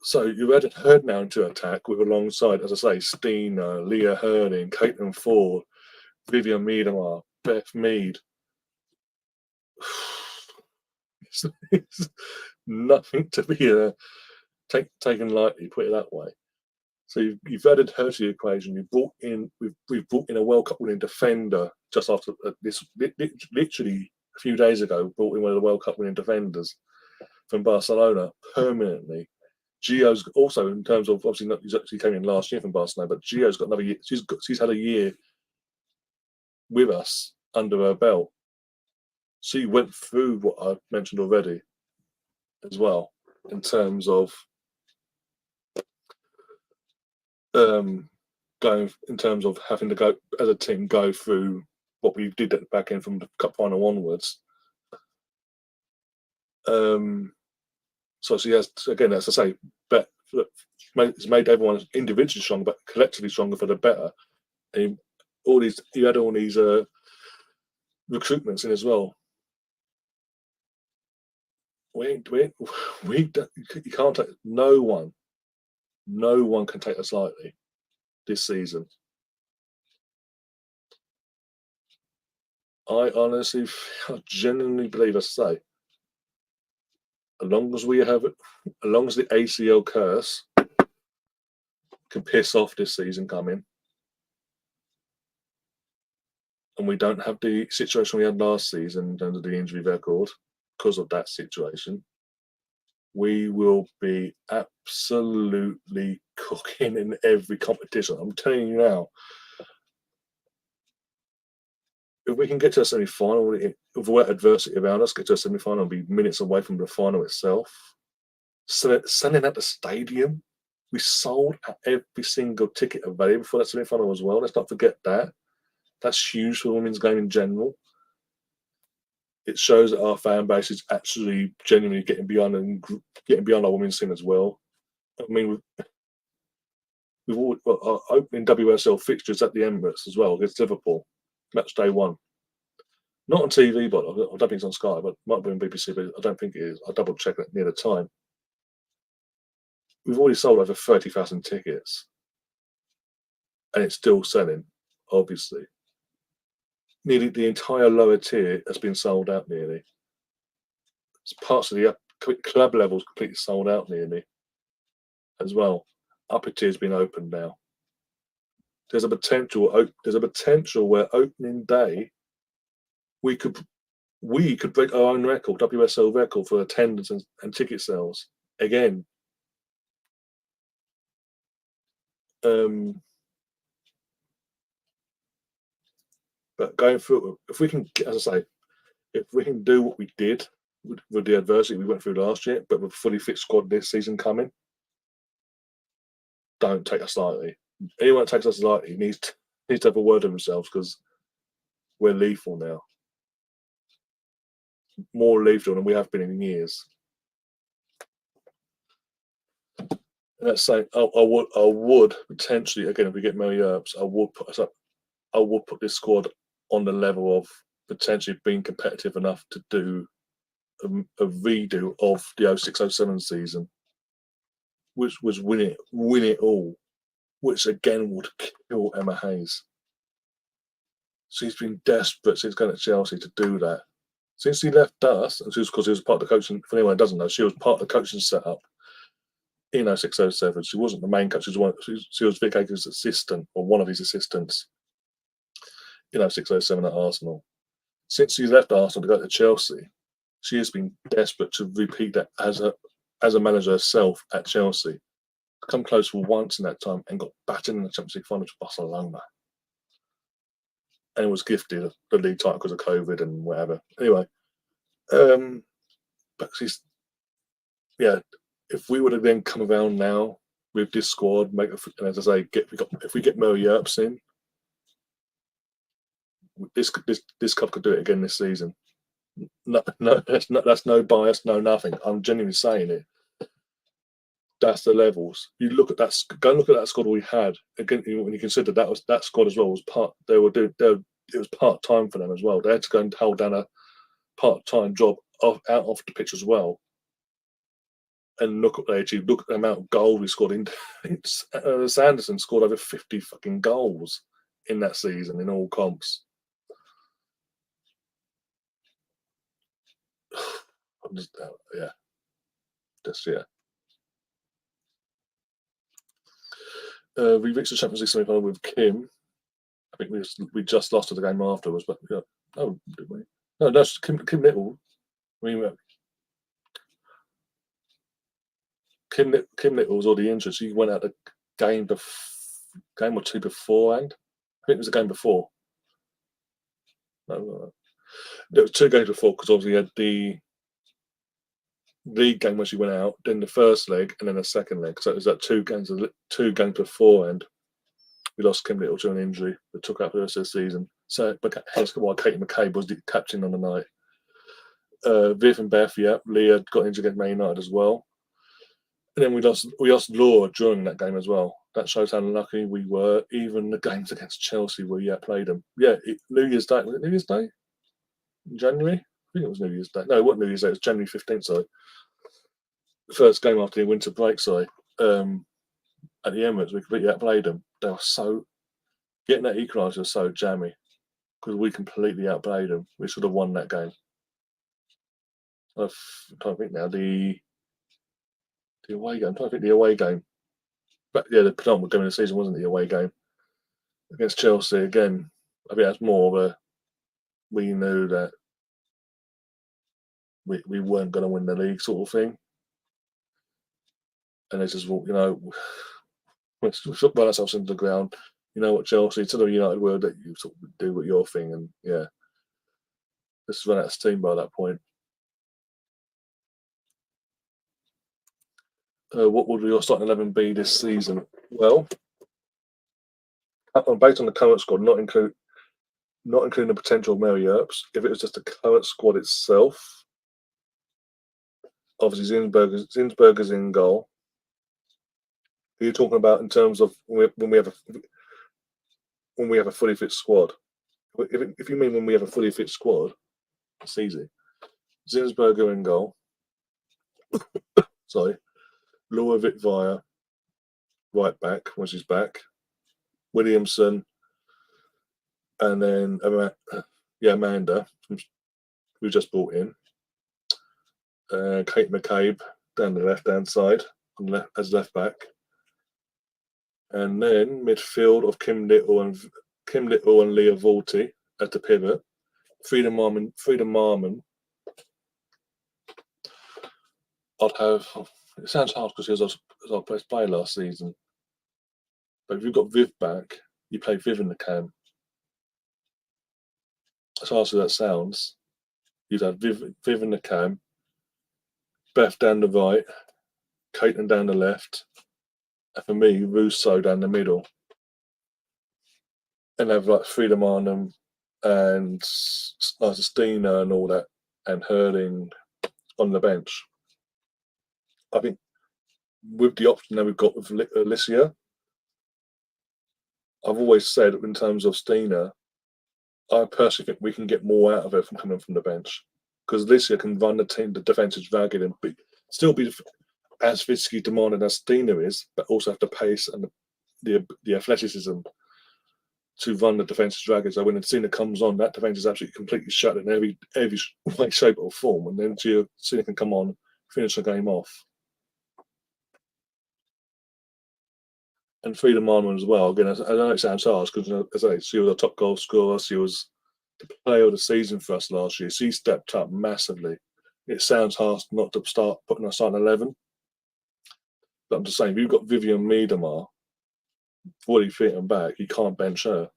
So you've added her now into attack with alongside, as I say, Stina, Leah Herning, Caitlin Ford, Vivian Miedemar, Beth Mead. It's nothing to be taken lightly, put it that way. So you've added her to the equation. We've brought in a World Cup winning defender just after this. Literally a few days ago, brought in one of the World Cup winning defenders from Barcelona permanently. Gio's also, in terms of, obviously she came in last year from Barcelona, but Gio's got another year. She's had a year with us under her belt. She went through what I mentioned already as well, in terms of having to go as a team, go through what we did at the back end from the cup final onwards. So she has, again, as I say, it's made everyone individually stronger, but collectively stronger for the better. And you had all these recruitments in as well. we don't, you can't take no one can take us lightly this season. I honestly, I genuinely believe, as I say, as long as we have, as long as the ACL curse can piss off this season coming, and we don't have the situation we had last season in terms of the injury record because of that situation, we will be absolutely cooking in every competition. I'm telling you now. If we can get to a semi-final, avoid adversity around us, get to a semi-final and be minutes away from the final itself. Selling at the stadium, we sold at every single ticket available for that semi-final as well. Let's not forget that. That's huge for the women's game in general. It shows that our fan base is actually genuinely getting beyond our women's team as well. I mean, we've all got our opening WSL fixtures at the Emirates as well against Liverpool, match day 1. Not on TV, but I don't think it's on Sky, but it might be on BBC, but I don't think it is. I'll double check it near the time. We've already sold over 30,000 tickets, and it's still selling, obviously. Nearly the entire lower tier has been sold out nearly. Parts of the club levels completely sold out nearly as well. Upper tier's been opened now. There's a potential where opening day we could break our own record, WSL record, for attendance and ticket sales again. But going through, if we can, as I say, if we can do what we did with the adversity we went through last year, but with a fully fit squad this season coming, don't take us lightly. Anyone that takes us lightly needs to have a word of themselves, because we're lethal now. More lethal than we have been in years. Let's say I would potentially, again, if we get Mary Earps, I would put this squad on the level of potentially being competitive enough to do a redo of the 06-07 season, which was win it all, which again would kill Emma Hayes. She's been desperate since going to Chelsea to do that. Since he left us, and because he was part of the coaching, for anyone who doesn't know, she was part of the coaching setup in 06-07. She wasn't the main coach. She was Vic Akers' assistant, or one of his assistants, in 06-07 at Arsenal. Since she left Arsenal to go to Chelsea, she has been desperate to repeat that as a manager herself at Chelsea. Come close for once in that time and got battered in the Champions League final to Barcelona. And was gifted the league title because of COVID and whatever. Anyway, but if we would have then come around now with this squad, and as I say, if we get Mary Earps in, this club could do it again this season. No, that's no bias, no nothing. I'm genuinely saying it. That's the levels. You look at that. Go and look at that squad we had. Again, when you consider that squad as well was part. It was part time for them as well. They had to go and hold down a part time job out off the pitch as well. And look what they achieved. Look at the amount of goals we scored in. Sanderson scored over 50 fucking goals in that season in all comps. We reached the Champions League semi-final with Kim. I think we just lost to the game afterwards, but yeah. Oh, did we? No, that's Kim Little. Kim Little was already injured. She went out the game or two beforehand. I think it was a game before. No, there was 2 games before, because obviously you had the league game when she went out, then the first leg, and then the second leg. So it was that 2 games beforehand. We lost Kim Little to an injury that took out the rest of the season. So hence why Katie McCabe was the captain on the night. Viv and Beth, Leah got injured against Man United as well. And then we lost Laura during that game as well. That shows how lucky we were. Even the games against Chelsea, we played them. New Year's Day. Was it New Year's Day? In January? I think it was New Year's Day. No, it wasn't New Year's Day. It was January 15th. Sorry, the first game after the winter break. Sorry, at the Emirates, we completely outplayed them. They were so getting that equaliser was so jammy because we completely outplayed them. We should have won that game. I'm trying to think now. The away game. I'm trying to think the away game. But yeah, the penultimate game of the season wasn't the away game against Chelsea again. I think that's more of a we knew that we weren't going to win the league sort of thing, and they just we shook ourselves into the ground. You know what, Chelsea, to the United world that you sort of do what your thing, and yeah, just run out of steam by that point. What would your starting 11 be this season? Well, based on the current squad, not including the potential of Mary Earps, if it was just the current squad itself, obviously Zinsberger's in goal. Who are you talking about in terms of when we have a fully fit squad? If you mean when we have a fully fit squad, it's easy. Zinsberger in goal. Sorry. Ludovic Via, right back, when she's back. Williamson, and then Amanda, who just brought in. Kate McCabe down the left-hand side as left back. And then midfield of Kim Little and Leah Volti at the pivot. Frida Marmon. I'd have. It sounds hard because he was our best player last season. But if you've got Viv back, you play Viv in the cam. As hard as that sounds, you'd have Viv in the cam, Beth down the right, Caitlin down the left, and for me, Russo down the middle. And have like Frida Marnham and Stina and all that, and Hurling on the bench. I think with the option that we've got with Alicia, I've always said in terms of Stina, I personally think we can get more out of her from coming from the bench because Alicia can run the team, the defence is ragged, and still be as physically demanding as Stina is, but also have the pace and the athleticism to run the defence is ragged. So when Stina comes on, that defence is absolutely completely shut in every way, shape, or form, and then Stina can come on, finish the game off. And Frida Marmon as well. Again, I know it sounds harsh because, as I say, she was a top goal scorer. She was the player of the season for us last year. She stepped up massively. It sounds harsh not to start putting her starting 11, but I'm just saying, if you've got Vivian Miedemar fully fit and back, you can't bench her,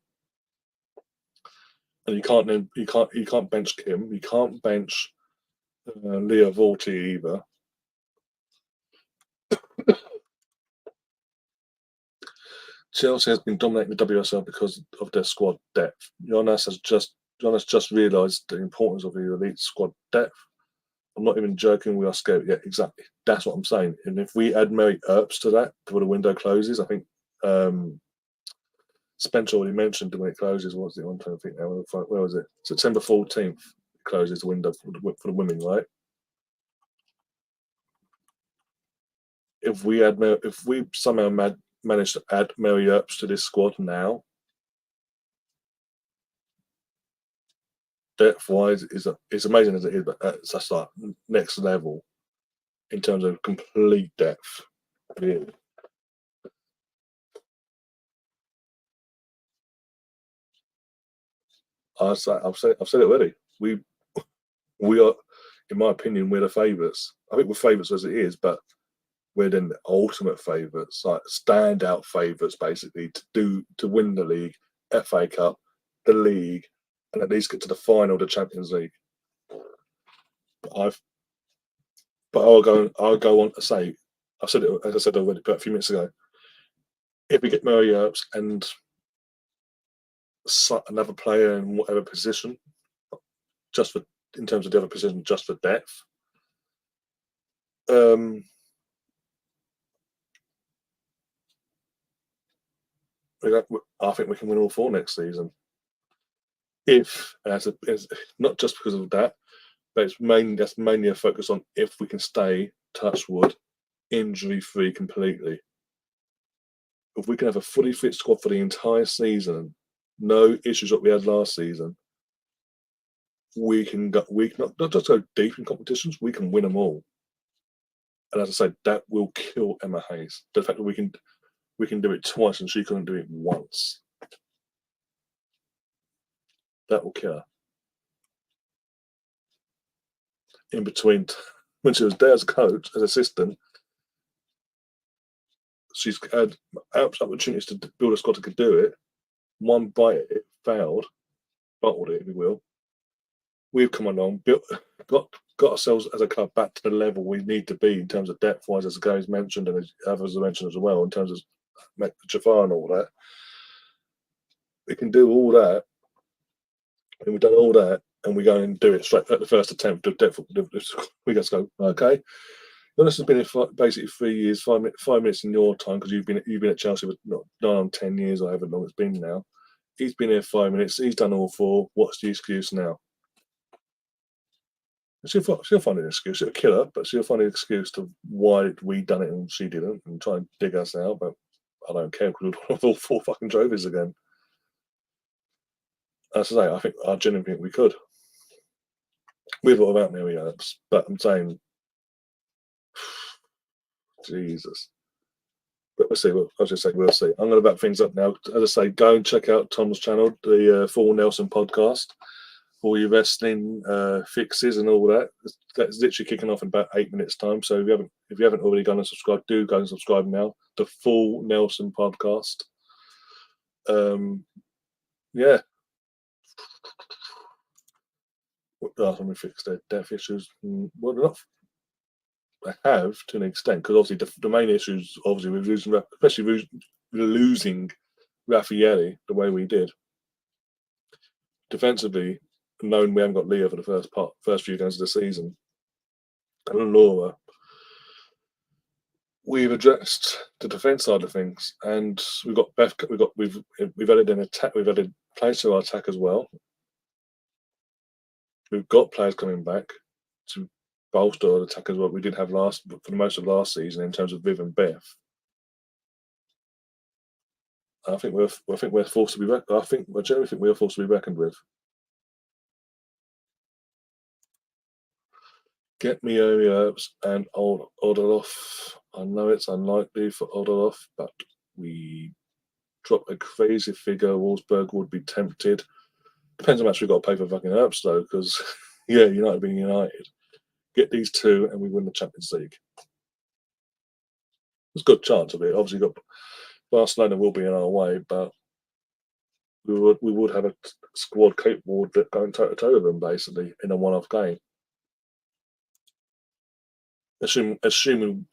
and you can't bench Kim. You can't bench Leah Volti either. Chelsea has been dominating the WSL because of their squad depth. Jonas just realised the importance of the elite squad depth. I'm not even joking. We are scared. Yeah, exactly. That's what I'm saying. And if we add Mary Earps to that before the window closes, I think Spencer already mentioned when it closes. What was it? I'm trying to think now. Where was it? September 14th closes the window for the women, right? If we somehow manage to add Mary Earps to this squad now, depth-wise, it's amazing as it is, but that's like next level in terms of complete depth. Yeah. I've said it already. We are, in my opinion, we're the favourites. I think we're favourites as it is, but we're then the ultimate favourites, like standout favourites, basically to win the league, FA Cup, the league, and at least get to the final of the Champions League. I'll go on to say, I've said it as I said already, but a few minutes ago. If we get Mary Earps and another player in whatever position, in terms of the other position, just for depth, I think we can win all four next season. If not just because of that, But that's mainly a focus on if we can stay, touch wood, injury-free completely. If we can have a fully fit squad for the entire season, no issues that we had last season, we can not just go deep in competitions, we can win them all. And as I said, that will kill Emma Hayes. The fact that we can do it twice and she couldn't do it once. That will kill her. In between, when she was there as a coach, as assistant, she's had opportunities to build a squad that could do it. One bite at it, failed, bottled it, if you will. We've come along, got ourselves as a club back to the level we need to be in terms of depth-wise, as Gary's mentioned, and as others have mentioned as well, in terms of Jafar and all that. We can do all that, and we've done all that, and we go and do it straight at the first attempt. We just go, okay. This has been basically 3 years, 5 minutes in your time, because you've been at Chelsea for 9 or 10 years, or however long it's been now. He's been here 5 minutes. He's done all 4. What's the excuse now? She'll find an excuse. It'll kill her, but she'll find an excuse to why we done it and she didn't, and try and dig us out. But I don't care, because we'll have all 4 fucking trophies again. As I say, I genuinely think we could. With or without Mary Earps, but I'm saying, Jesus. But we'll see. We'll see. I'm going to wrap things up now. As I say, go and check out Tom's channel, the Full Nelson podcast, for your wrestling fixes and all that. That's literally kicking off in about 8 minutes' time. So if you haven't already gone and subscribed, do go and subscribe now. The Full Nelson podcast. Yeah. Let me fix their death issues. Well, enough. I have, to an extent, because obviously the main issues, obviously, with losing, especially losing Raffaele the way we did. Defensively, knowing we haven't got Leah for the first few games of the season, and Laura, we've addressed the defence side of things, and we've got Beth. We've added an attack. We've added players to our attack as well. We've got players coming back to bolster our attack as well. We did have for the most of last season in terms of Viv and Beth. I think we're forced to be. I generally think we are forced to be reckoned with. Get me Herbs and Odoloff. I know it's unlikely for Odoloff, but we drop a crazy figure. Wolfsburg would be tempted. Depends how much we've got to pay for fucking Herbs, though, because, yeah, United being United. Get these 2 and we win the Champions League. There's a good chance of it. Obviously, Barcelona will be in our way, but we would have a squad capable of going toe-to-toe with them, basically, in a one-off game. Assuming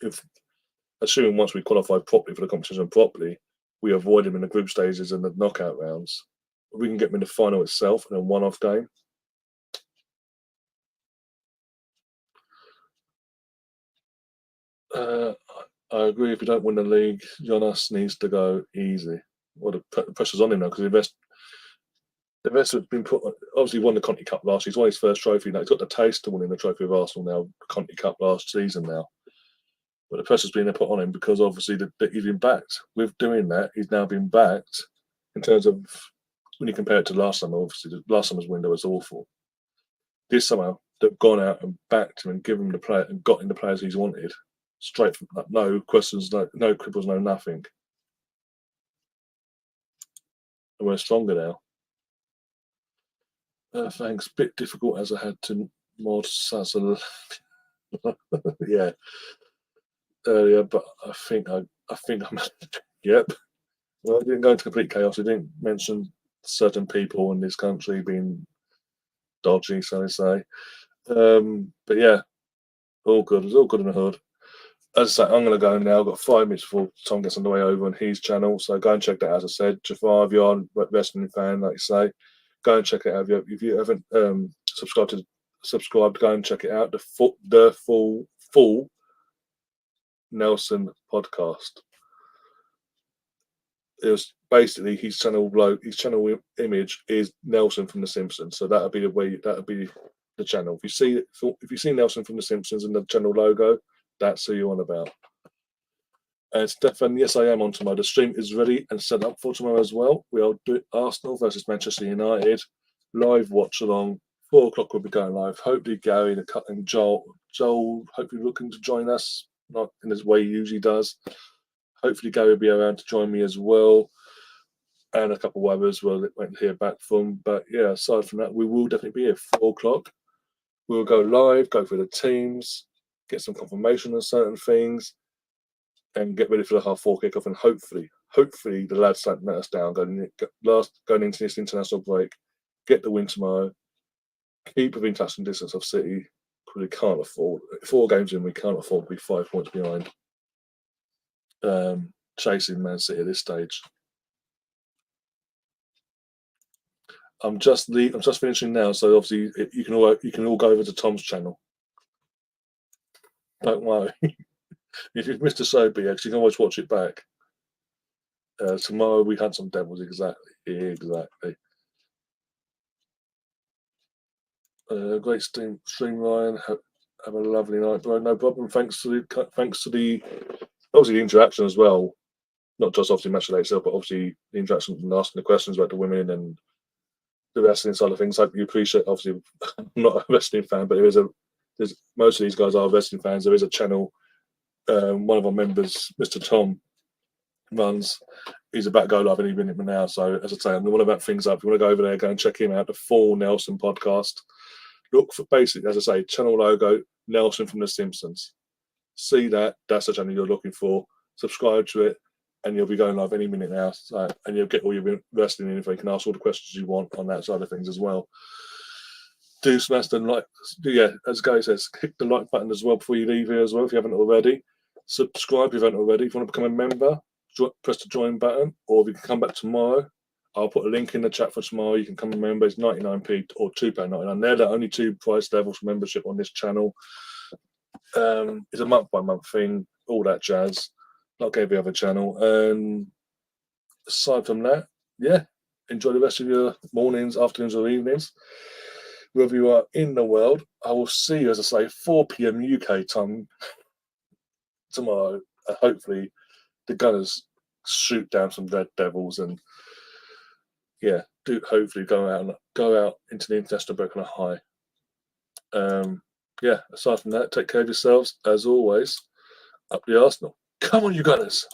once we qualify properly for the competition properly, we avoid them in the group stages and the knockout rounds. If we can get them in the final itself in a one-off game. I agree. If you don't win the league, Jonas needs to go easy. Well, the pressure's on him now, because the rest has been put. Obviously, he won the Conti Cup last year. He's won his first trophy now. He's got the taste to winning the trophy of Arsenal now, the Conti Cup last season now. But the pressure's been put on him because obviously he's been backed. With doing that, he's now been backed in terms of, when you compare it to last summer, obviously the last summer's window was awful. This summer, they've gone out and backed him and given him the player and got in the players he's wanted. Straight from no questions, no quibbles, no nothing. And we're stronger now. Thanks. Bit difficult as I had to mod Sazzle. Yeah. Earlier, but I think I'm yep. Well, I didn't go into complete chaos. I didn't mention certain people in this country being dodgy, so to say. But yeah, all good. It's all good in the hood. As I say, I'm going to go now. I've got 5 minutes before Tom gets on the way over on his channel, so go and check that out. As I said, Jafar, if you're a wrestling fan, like you say, go and check it out. If you haven't subscribed, go and check it out. The full Nelson podcast. It was basically his channel image is Nelson from The Simpsons, so that'll be the way. That'll be the channel. If you see Nelson from The Simpsons in the channel logo, that's who you're on about. And Stefan, yes, I am on tomorrow. The stream is ready and set up for tomorrow as well. We'll do Arsenal versus Manchester United live watch along. 4 o'clock we'll be going live. Hopefully Gary and Joel hopefully looking to join us, not in his way he usually does. Hopefully Gary will be around to join me as well. And a couple of others we'll wait to hear back from. But yeah, aside from that, we will definitely be here 4 o'clock. We'll go live, go through the teams, get some confirmation on certain things, and get ready for the half-4 kickoff. And hopefully the lads don't let us down going into this international break. Get the win tomorrow. Keep within touching distance of City. We can't afford 4 games in. We can't afford to be 5 points behind. Chasing Man City at this stage. I'm just finishing now, so obviously you can all go over to Tom's channel. Don't worry. If you've missed a show, BX, you can always watch it back. Tomorrow we hunt some devils. Exactly. Great streamline. Have a lovely night, bro. No problem. Thanks to the obviously the interaction as well. Not just obviously match day itself, but obviously the interaction and asking the questions about the women and the wrestling side of things. I hope you appreciate. Obviously, I'm not a wrestling fan, but there's most of these guys are wrestling fans. There is a channel. One of our members, Mr. Tom, runs. He's about to go live any minute now. So as I say, I'm the one about things up. If you want to go over there, go and check him out. The full Nelson podcast. Look for basically, as I say, channel logo Nelson from The Simpsons. See that? That's the channel you're looking for. Subscribe to it, and you'll be going live any minute now. So, and you'll get all your wrestling info. You can ask all the questions you want on that side of things as well. Do smash the like. Yeah, as Gary says, hit the like button as well before you leave here as well if you haven't already. Subscribe if you haven't already. If you want to become a member, press the join button, or if you can come back tomorrow, I'll put a link in the chat for tomorrow. You can come and member. It's 99p or £2.99. They're the only 2 price levels for membership on this channel. It's a month-by-month thing, all that jazz, like every other channel. And aside from that, yeah, enjoy the rest of your mornings, afternoons, or evenings, wherever you are in the world. I will see you, as I say, 4 p.m. UK time tomorrow. Hopefully, the Gunners shoot down some Red Devils and yeah, do hopefully go out into the international break on a high. Yeah, aside from that, take care of yourselves as always. Up the Arsenal. Come on, you Gunners.